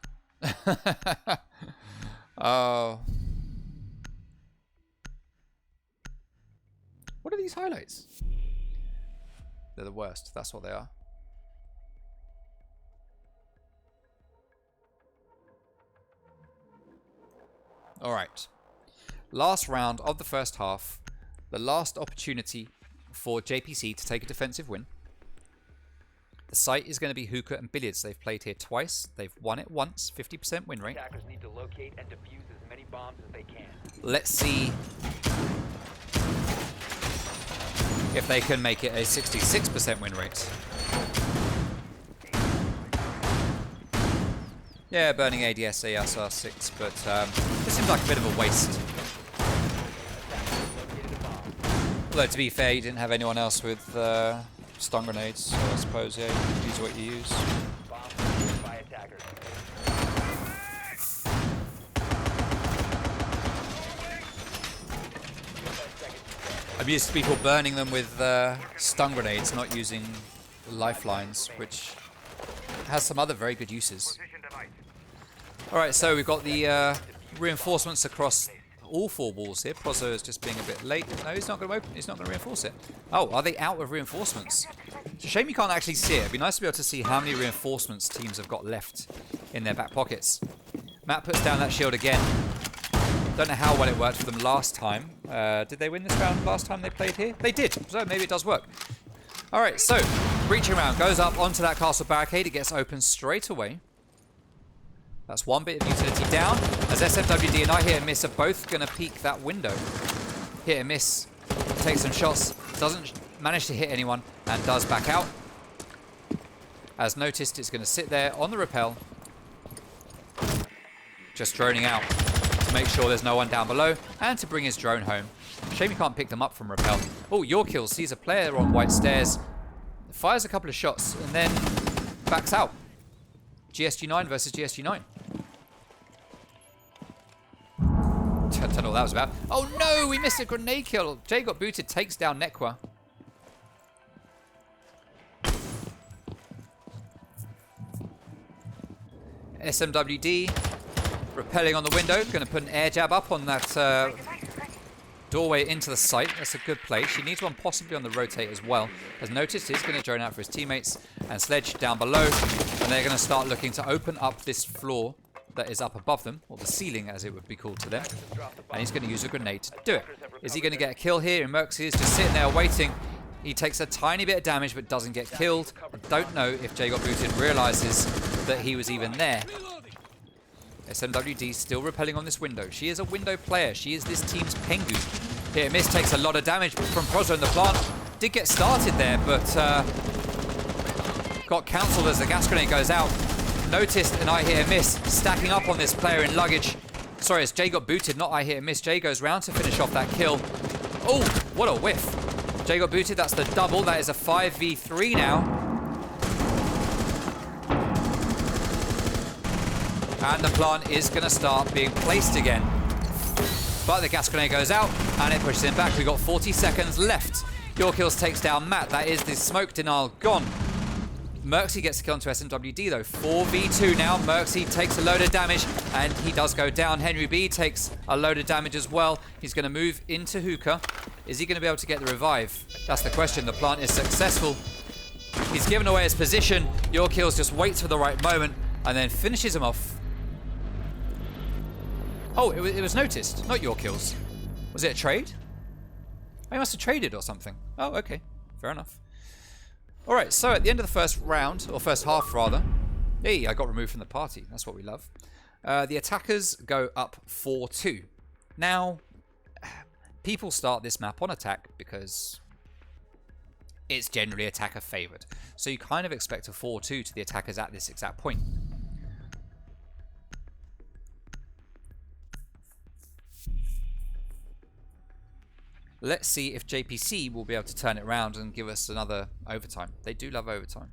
Oh. What are these highlights? They're the worst. That's what they are. Alright. Last round of the first half. The last opportunity for JPC to take a defensive win. The site is going to be hookah and billiards. They've played here twice. They've won it once. 50% win rate. Attackers need to locate and defuse as many bombs as they can. Let's see if they can make it a 66% win rate. Yeah, burning ADS, AS, R6, but this seems like a bit of a waste. Although, to be fair, you didn't have anyone else with stun grenades, so I suppose, yeah, you use what you use. Bombs by attackers. I'm used to people burning them with stun grenades, not using lifelines, which has some other very good uses. Alright, so we've got the reinforcements across all four walls here. Prozo is just being a bit late. No, he's not going to open. He's not going to reinforce it. Oh, are they out of reinforcements? It's a shame you can't actually see it. It'd be nice to be able to see how many reinforcements teams have got left in their back pockets. Matt puts down that shield again. Don't know how well it worked for them last time. Did they win this round last time they played here? They did, so maybe it does work. Alright, so, breaching round goes up onto that castle barricade. It gets open straight away. That's one bit of utility down, as SMWD and I Hit and Miss are both going to peek that window. Hit and Miss takes some shots, doesn't manage to hit anyone, and does back out. As noticed, it's going to sit there on the rappel, just droning out to make sure there's no one down below, and to bring his drone home. Shame you can't pick them up from rappel. Oh, Your Kill sees a player on white stairs, fires a couple of shots, and then backs out. GSG9 versus GSG9. I don't know what that was about. Oh no, we missed a grenade kill. Jay got booted, takes down Nekwa. SMWD repelling on the window. Going to put an air jab up on that doorway into the site. That's a good play. She needs one possibly on the rotate as well. As noticed, he's going to drone out for his teammates. And Sledge down below. And they're going to start looking to open up this floor that is up above them, or the ceiling as it would be called to them. And he's going to use a grenade to do it. Is he going to get a kill here? And Merxy is just sitting there waiting. He takes a tiny bit of damage but doesn't get killed. I don't know if Jay got booted realizes that he was even there. SMWD still repelling on this window. She is a window player. She is this team's Pengu. Here, Miss takes a lot of damage from Prozo in the plant. Did get started there, but got cancelled as the gas grenade goes out. Noticed an I Hit and Miss stacking up on this player in luggage. Sorry, as Jay got booted, not I Hit and Miss. Jay goes round to finish off that kill. Oh, what a whiff. Jay got booted, that's the double. That is a 5v3 now. And the plant is going to start being placed again. But the gas grenade goes out, and it pushes him back. We've got 40 seconds left. Your Kills takes down Matt. That is the smoke denial gone. Merxy gets a kill onto SMWD, though. 4v2 now. Merxy takes a load of damage, and he does go down. Henry B takes a load of damage as well. He's going to move into hookah. Is he going to be able to get the revive? That's the question. The plant is successful. He's given away his position. Your Kills just waits for the right moment, and then finishes him off. Oh, it was noticed, not Your Kills. Was it a trade? I must have traded or something. Oh, okay. Fair enough. Alright, so at the end of the first round, or first half rather, hey, I got removed from the party. That's what we love. The attackers go up 4-2. Now, people start this map on attack because it's generally attacker favoured. So you kind of expect a 4-2 to the attackers at this exact point. Let's see if JPC will be able to turn it around and give us another overtime. They do love overtime.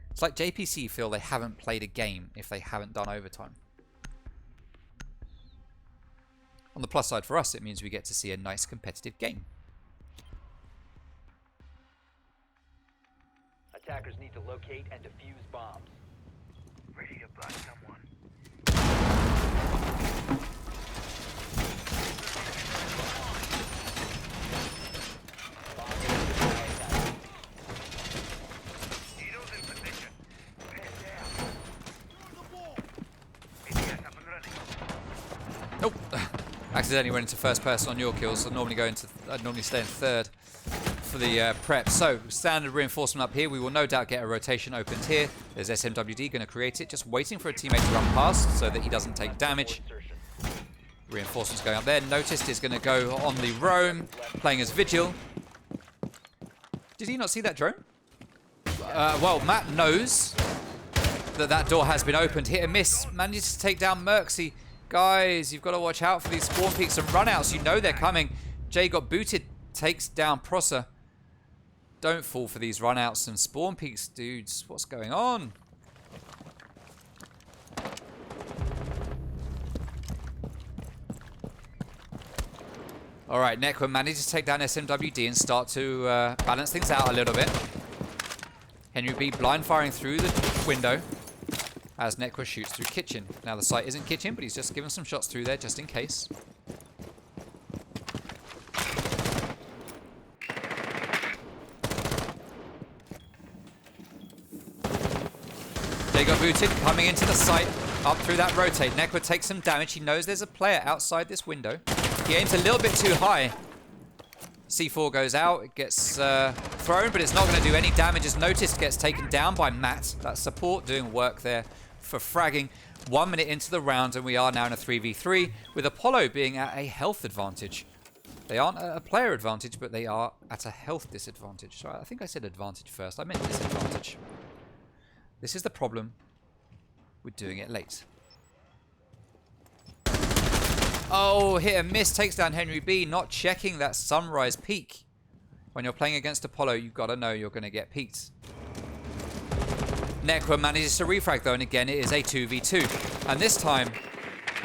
It's like JPC feel they haven't played a game if they haven't done overtime. On the plus side for us, it means we get to see a nice competitive game. Attackers need to locate and defuse bombs. Ready to blast someone. accidentally went into first person on your kills, so normally normally stay in third for the prep. So standard reinforcement up here. We will no doubt get a rotation opened here. There's SMWD going to create it, just waiting for a teammate to run past so that he doesn't take damage. Reinforcements going up there. Noticed is going to go on the roam, playing as Vigil. Did he not see that drone? Well, Matt knows that door has been opened. Hit and miss. Manages to take down Merxy. Guys, you've got to watch out for these spawn peaks and runouts. You know they're coming. Jay got booted. Takes down Prosser. Don't fall for these runouts and spawn peaks, dudes. What's going on? All right, Nekwa manages to take down SMWD and start to balance things out a little bit. Henry B blind firing through the window as Nekwa shoots through kitchen. Now the site isn't kitchen, but he's just given some shots through there just in case. They got booted, coming into the site, up through that rotate. Nekwa takes some damage. He knows there's a player outside this window. He aims a little bit too high. C4 goes out, it gets thrown, but it's not going to do any damage. As noticed, gets taken down by Matt. That's support doing work there for fragging. 1 minute into the round, and we are now in a 3v3, with Apollo being at a health advantage. They aren't at a player advantage, but they are at a health disadvantage. So I think I said advantage first. I meant disadvantage. This is the problem with doing it late. Oh, hit and miss. Takes down Henry B. Not checking that sunrise peak. When you're playing against Apollo, you've got to know you're going to get peaked. Nekwa manages to refrag though, and again it is a 2v2. And this time,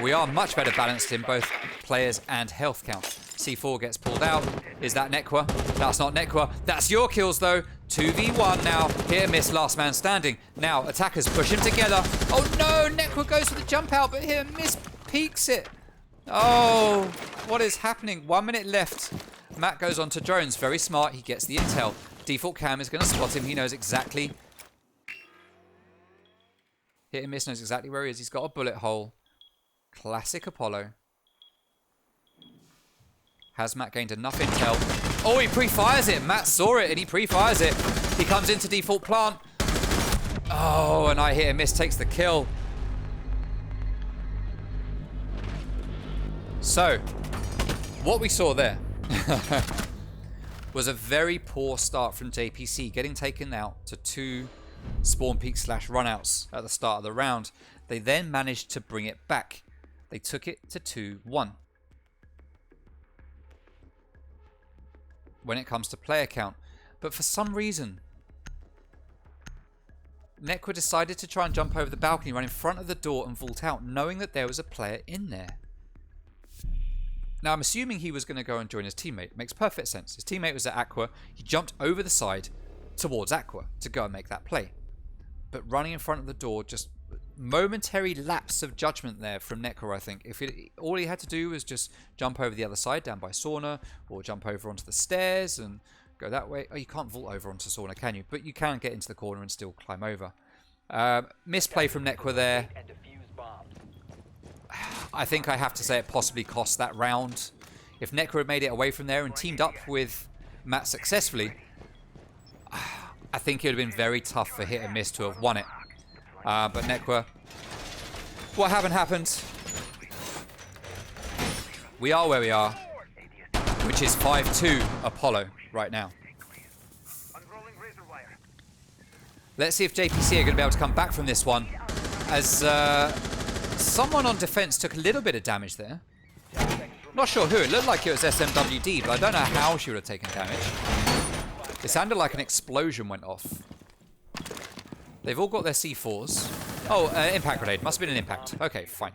we are much better balanced in both players and health count. C4 gets pulled out. Is that Nekwa? That's not Nekwa. That's your kills though. 2v1 now. Hit and miss, last man standing. Now, attackers push him together. Oh no, Nekwa goes for the jump out, but hit and miss peaks it. Oh, what is happening? 1 minute left. Matt goes on to drones. Very smart. He gets the intel. Default cam is going to spot him. He knows exactly. Hit and miss knows exactly where he is. He's got a bullet hole. Classic Apollo. Has Matt gained enough intel? Oh, he pre-fires it. Matt saw it and he pre-fires it. He comes into default plant. Oh, and I hit and miss takes the kill. So, what we saw there was a very poor start from JPC, getting taken out to 2 spawn peak / runouts at the start of the round. They then managed to bring it back. They took it to 2-1. When it comes to player count. But for some reason, Nekwa decided to try and jump over the balcony, run in front of the door and vault out, knowing that there was a player in there. Now, I'm assuming he was going to go and join his teammate. Makes perfect sense. His teammate was at Aqua. He jumped over the side towards Aqua to go and make that play. But running in front of the door, just momentary lapse of judgment there from Nekwa, I think. All he had to do was just jump over the other side down by sauna, or jump over onto the stairs and go that way. Oh, you can't vault over onto sauna, can you? But you can get into the corner and still climb over. Misplay from Nekwa there. I think I have to say it possibly cost that round. If Nekwa had made it away from there and teamed up with Matt successfully, I think it would have been very tough for Hit and Miss to have won it. But Nekwa, what happened. We are where we are, which is 5-2 Apollo right now. Let's see if JPC are going to be able to come back from this one, as someone on defense took a little bit of damage there. Not sure who. It looked like it was SMWD, but I don't know how she would have taken damage. It sounded like an explosion went off. They've all got their C4s. Oh, impact grenade. Must have been an impact. Okay, fine.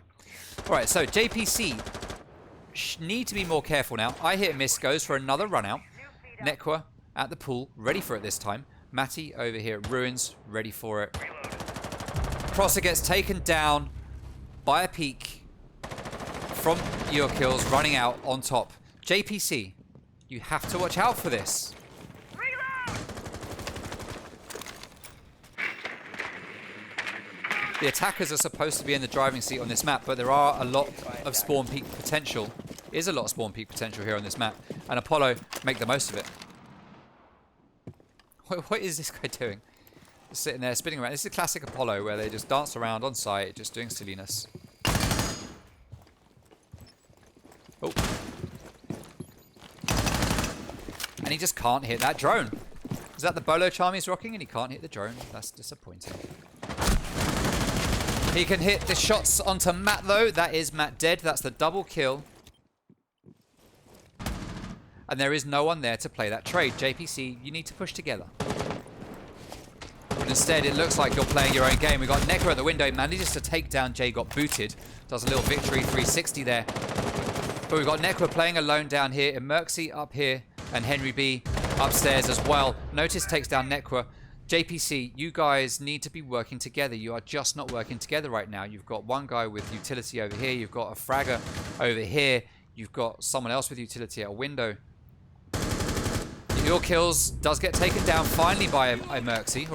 Alright, so JPC need to be more careful now. I hit and miss, goes for another run out. Nekwa at the pool, ready for it this time. Matty over here at Ruins, ready for it. Prosser gets taken down by a peak from your kills, running out on top. JPC, you have to watch out for this. The attackers are supposed to be in the driving seat on this map, but there are a lot of spawn peak potential is a lot of spawn peak potential here on this map. And Apollo make the most of it. What is this guy doing? Just sitting there spinning around. This is a classic Apollo where they just dance around on site, just doing silliness. Oh. And he just can't hit that drone. Is that the bolo charm he's rocking and he can't hit the drone? That's disappointing. He can hit the shots onto Matt though. That is Matt dead. That's the double kill. And there is no one there to play that trade. JPC, you need to push together. But instead, it looks like you're playing your own game. We've got Neko at the window. Manages to take down Jay, got booted. Does a little victory 360 there. But we've got Neko playing alone down here. Emerxy up here. And Henry B upstairs as well. Notice takes down Nekwa. JPC, you guys need to be working together. You are just not working together right now. You've got one guy with utility over here. You've got a fragger over here. You've got someone else with utility at a window. Your kills does get taken down finally by Emerxy.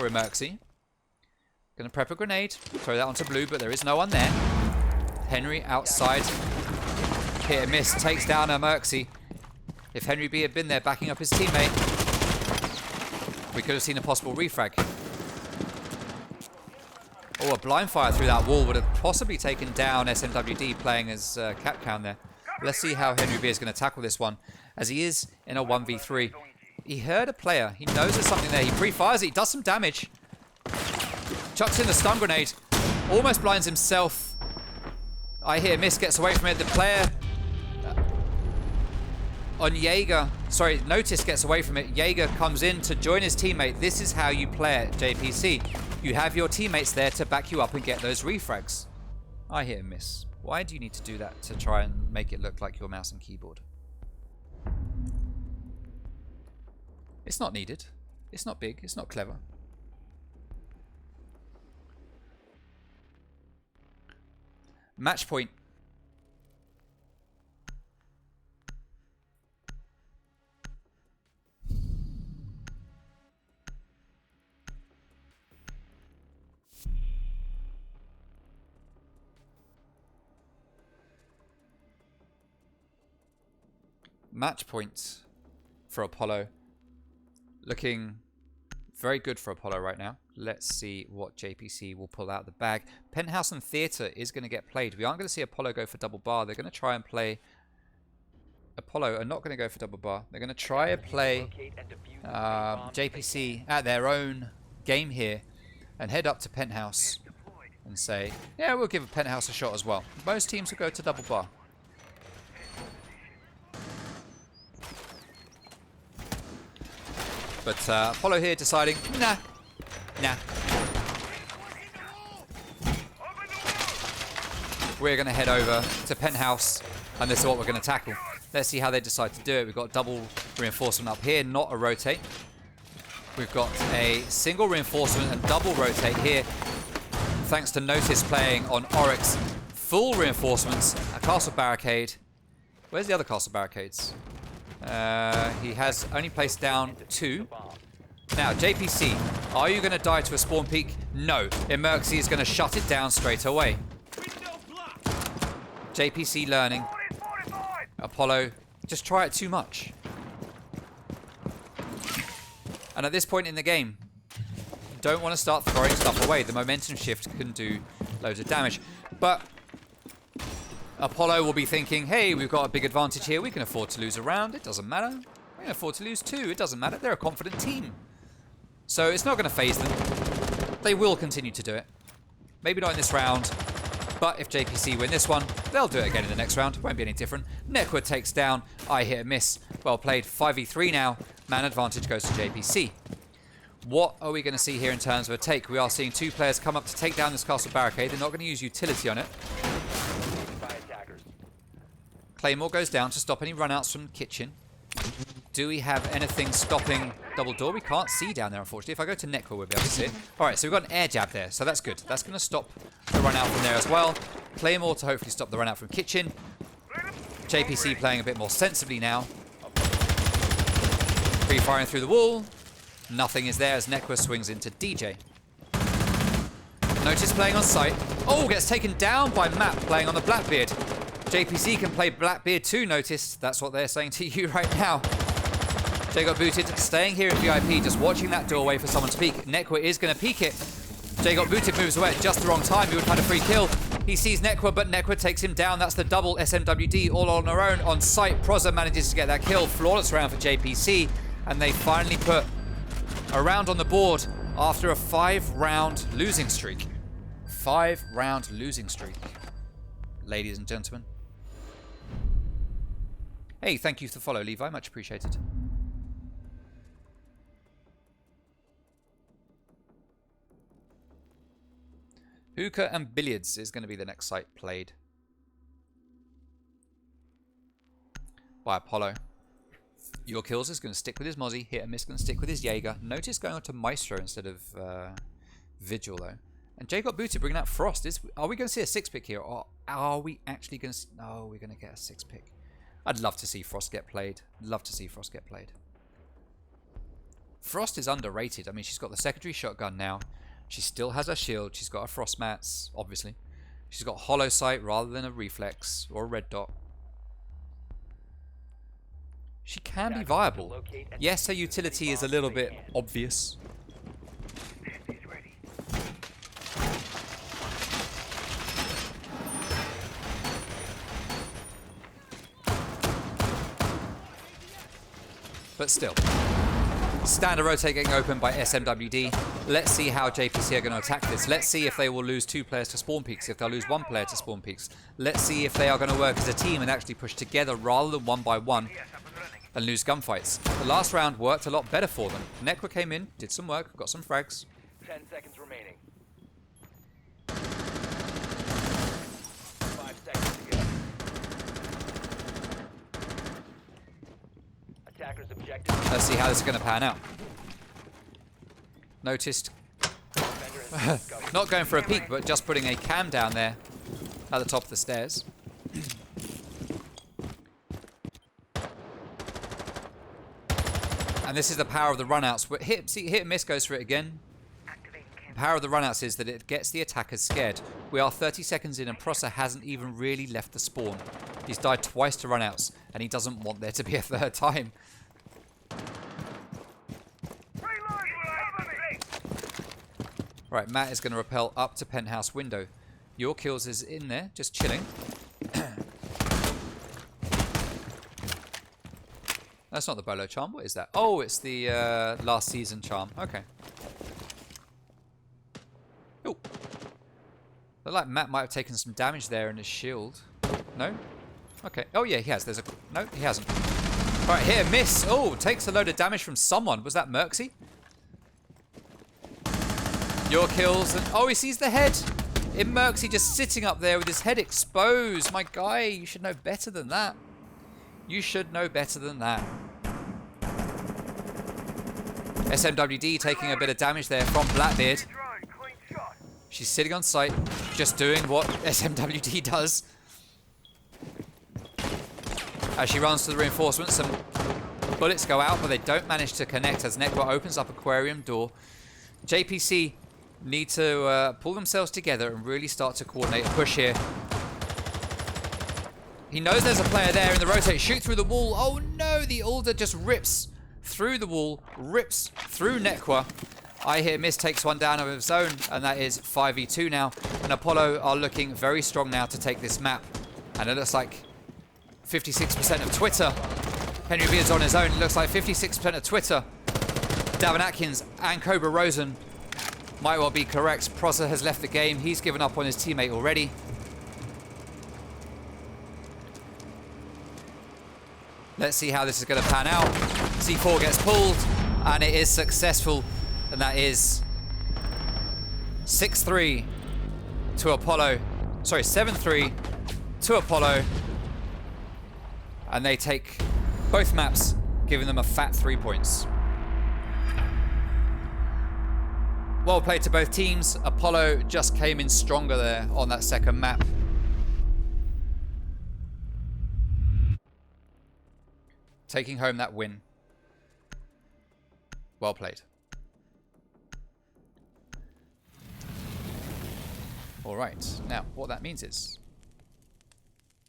Gonna prep a grenade. Throw that onto blue, but there is no one there. Henry outside. Hit and miss. Takes down Emerxy. If Henry B had been there backing up his teammate, we could have seen a possible refrag. Oh, a blind fire through that wall would have possibly taken down SMWD playing as Capcan there. Let's see how Henry B is going to tackle this one, as he is in a 1v3. He heard a player. He knows there's something there. He pre-fires it. He does some damage. Chucks in the stun grenade. Almost blinds himself. I hear miss, gets away from it. The player on Jaeger, sorry, Notice gets away from it. Jaeger comes in to join his teammate. This is how you play it, JPC. You have your teammates there to back you up and get those refrags. I hear miss. Why do you need to do that to try and make it look like your mouse and keyboard? It's not needed. It's not big. It's not clever. Match point. Match point for Apollo. Looking very good for Apollo right now. Let's see what JPC will pull out the bag. Penthouse and Theatre is going to get played. We aren't going to see Apollo go for double bar. They're going to try and play... Apollo are not going to go for double bar. They're going to try and play JPC at their own game here and head up to Penthouse and say, yeah, we'll give Penthouse a shot as well. Most teams will go to double bar. But Apollo here deciding, nah. We're going to head over to Penthouse, and this is what we're going to tackle. Let's see how they decide to do it. We've got double reinforcement up here, not a rotate. We've got a single reinforcement and double rotate here, thanks to Notice playing on Oryx. Full reinforcements, a castle barricade. Where's the other castle barricades? He has only placed down 2. Now, JPC, are you going to die to a spawn peak? No. Emerxy is going to shut it down straight away. JPC learning. Apollo, just try it too much. And at this point in the game, you don't want to start throwing stuff away. The momentum shift can do loads of damage. But Apollo will be thinking, hey, we've got a big advantage here. We can afford to lose a round. It doesn't matter. We can afford to lose 2. It doesn't matter. They're a confident team. So it's not going to phase them. They will continue to do it. Maybe not in this round. But if JPC win this one, they'll do it again in the next round. Won't be any different. Nekwa takes down. I hit a miss. Well played. 5v3 now. Man advantage goes to JPC. What are we going to see here in terms of a take? We are seeing 2 players come up to take down this castle barricade. They're not going to use utility on it. Claymore goes down to stop any runouts from kitchen. Do we have anything stopping double door? We can't see down there, unfortunately. If I go to Nekwa, we'll be able to see it. Alright, so we've got an air jab there, so that's good. That's going to stop the run out from there as well. Claymore to hopefully stop the run out from kitchen. JPC playing a bit more sensibly now. Pre-firing through the wall. Nothing is there as Nekwa swings into DJ. Notice playing on site. Oh, gets taken down by Matt playing on the Blackbeard. JPC can play Blackbeard too, notice. That's what they're saying to you right now. Jay got booted, staying here in VIP, just watching that doorway for someone to peek. Nekwa is going to peek it. Jay got booted, moves away at just the wrong time. He would have had a free kill. He sees Nekwa, but Nekwa takes him down. That's the double SMWD all on her own on site. Proza manages to get that kill. Flawless round for JPC. And they finally put a round on the board after a 5-round losing streak. 5-round losing streak, ladies and gentlemen. Hey, thank you for the follow, Levi. Much appreciated. Hookah and Billiards is going to be the next site played by Apollo. Your Kills is going to stick with his Mozzie. Hit and Miss going to stick with his Jaeger. Notice going on to Maestro instead of Vigil, though. And Jay got booted, bringing out Frost. Are we going to see a 6-pick here? Or are we actually going to... No, we're going to get a 6-pick. I'd love to see Frost get played. Love to see Frost get played. Frost is underrated. I mean, she's got the secondary shotgun now. She still has her shield. She's got her Frost mats, obviously. She's got Hollow Sight rather than a Reflex or a Red Dot. She can be viable. Yes, her utility is a little bit obvious. But still. Standard rotate getting open by SMWD. Let's see how JPC are going to attack this. Let's see if they will lose 2 players to spawn peaks, if they'll lose 1 player to spawn peaks. Let's see if they are going to work as a team and actually push together rather than one by one and lose gunfights. The last round worked a lot better for them. Nekwa came in, did some work, got some frags. 10 seconds remaining. 5 seconds to go. Attackers objective. Let's see how this is going to pan out. Noticed. Not going for a peek, but just putting a cam down there at the top of the stairs. And this is the power of the runouts. Hit and Miss goes for it again. The power of the runouts is that it gets the attackers scared. We are 30 seconds in and Prosser hasn't even really left the spawn. He's died twice to runouts and he doesn't want there to be a 3rd time. Right, Matt is going to rappel up to penthouse window. Your Kills is in there, just chilling. That's not the Bolo charm. What is that? Oh, it's the last season charm. Okay. Oh. Look like Matt might have taken some damage there in his shield. No? Okay. Oh, yeah, he has. There's a... No, he hasn't. All right, here, Miss. Oh, takes a load of damage from someone. Was that Merxy? Your Kills. And, oh, he sees the head. In Merxy just sitting up there with his head exposed. My guy, you should know better than that. You should know better than that. SMWD taking a bit of damage there from Blackbeard. She's sitting on site, just doing what SMWD does. As she runs to the reinforcements, some bullets go out, but they don't manage to connect as Nekwa opens up aquarium door. JPC need to pull themselves together and really start to coordinate a push here. He knows there's a player there in the rotate. Shoot through the wall. Oh no, the Alder just rips through the wall, rips through Nekwa. I hear Miss takes one down of his own, and that is 5v2 now. And Apollo are looking very strong now to take this map. And it looks like 56% of Twitter. Henry Beard's on his own. It looks like 56% of Twitter. Davin Atkins and Cobra Rosen might well be correct. Prosser has left the game. He's given up on his teammate already. Let's see how this is going to pan out. C4 gets pulled, and it is successful. And that is 6-3 to Apollo. Sorry, 7-3 to Apollo. And they take both maps, giving them a fat 3 points. Well played to both teams. Apollo just came in stronger there on that second map. Taking home that win. Well played. All right. Now, what that means is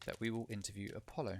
that we will interview Apollo.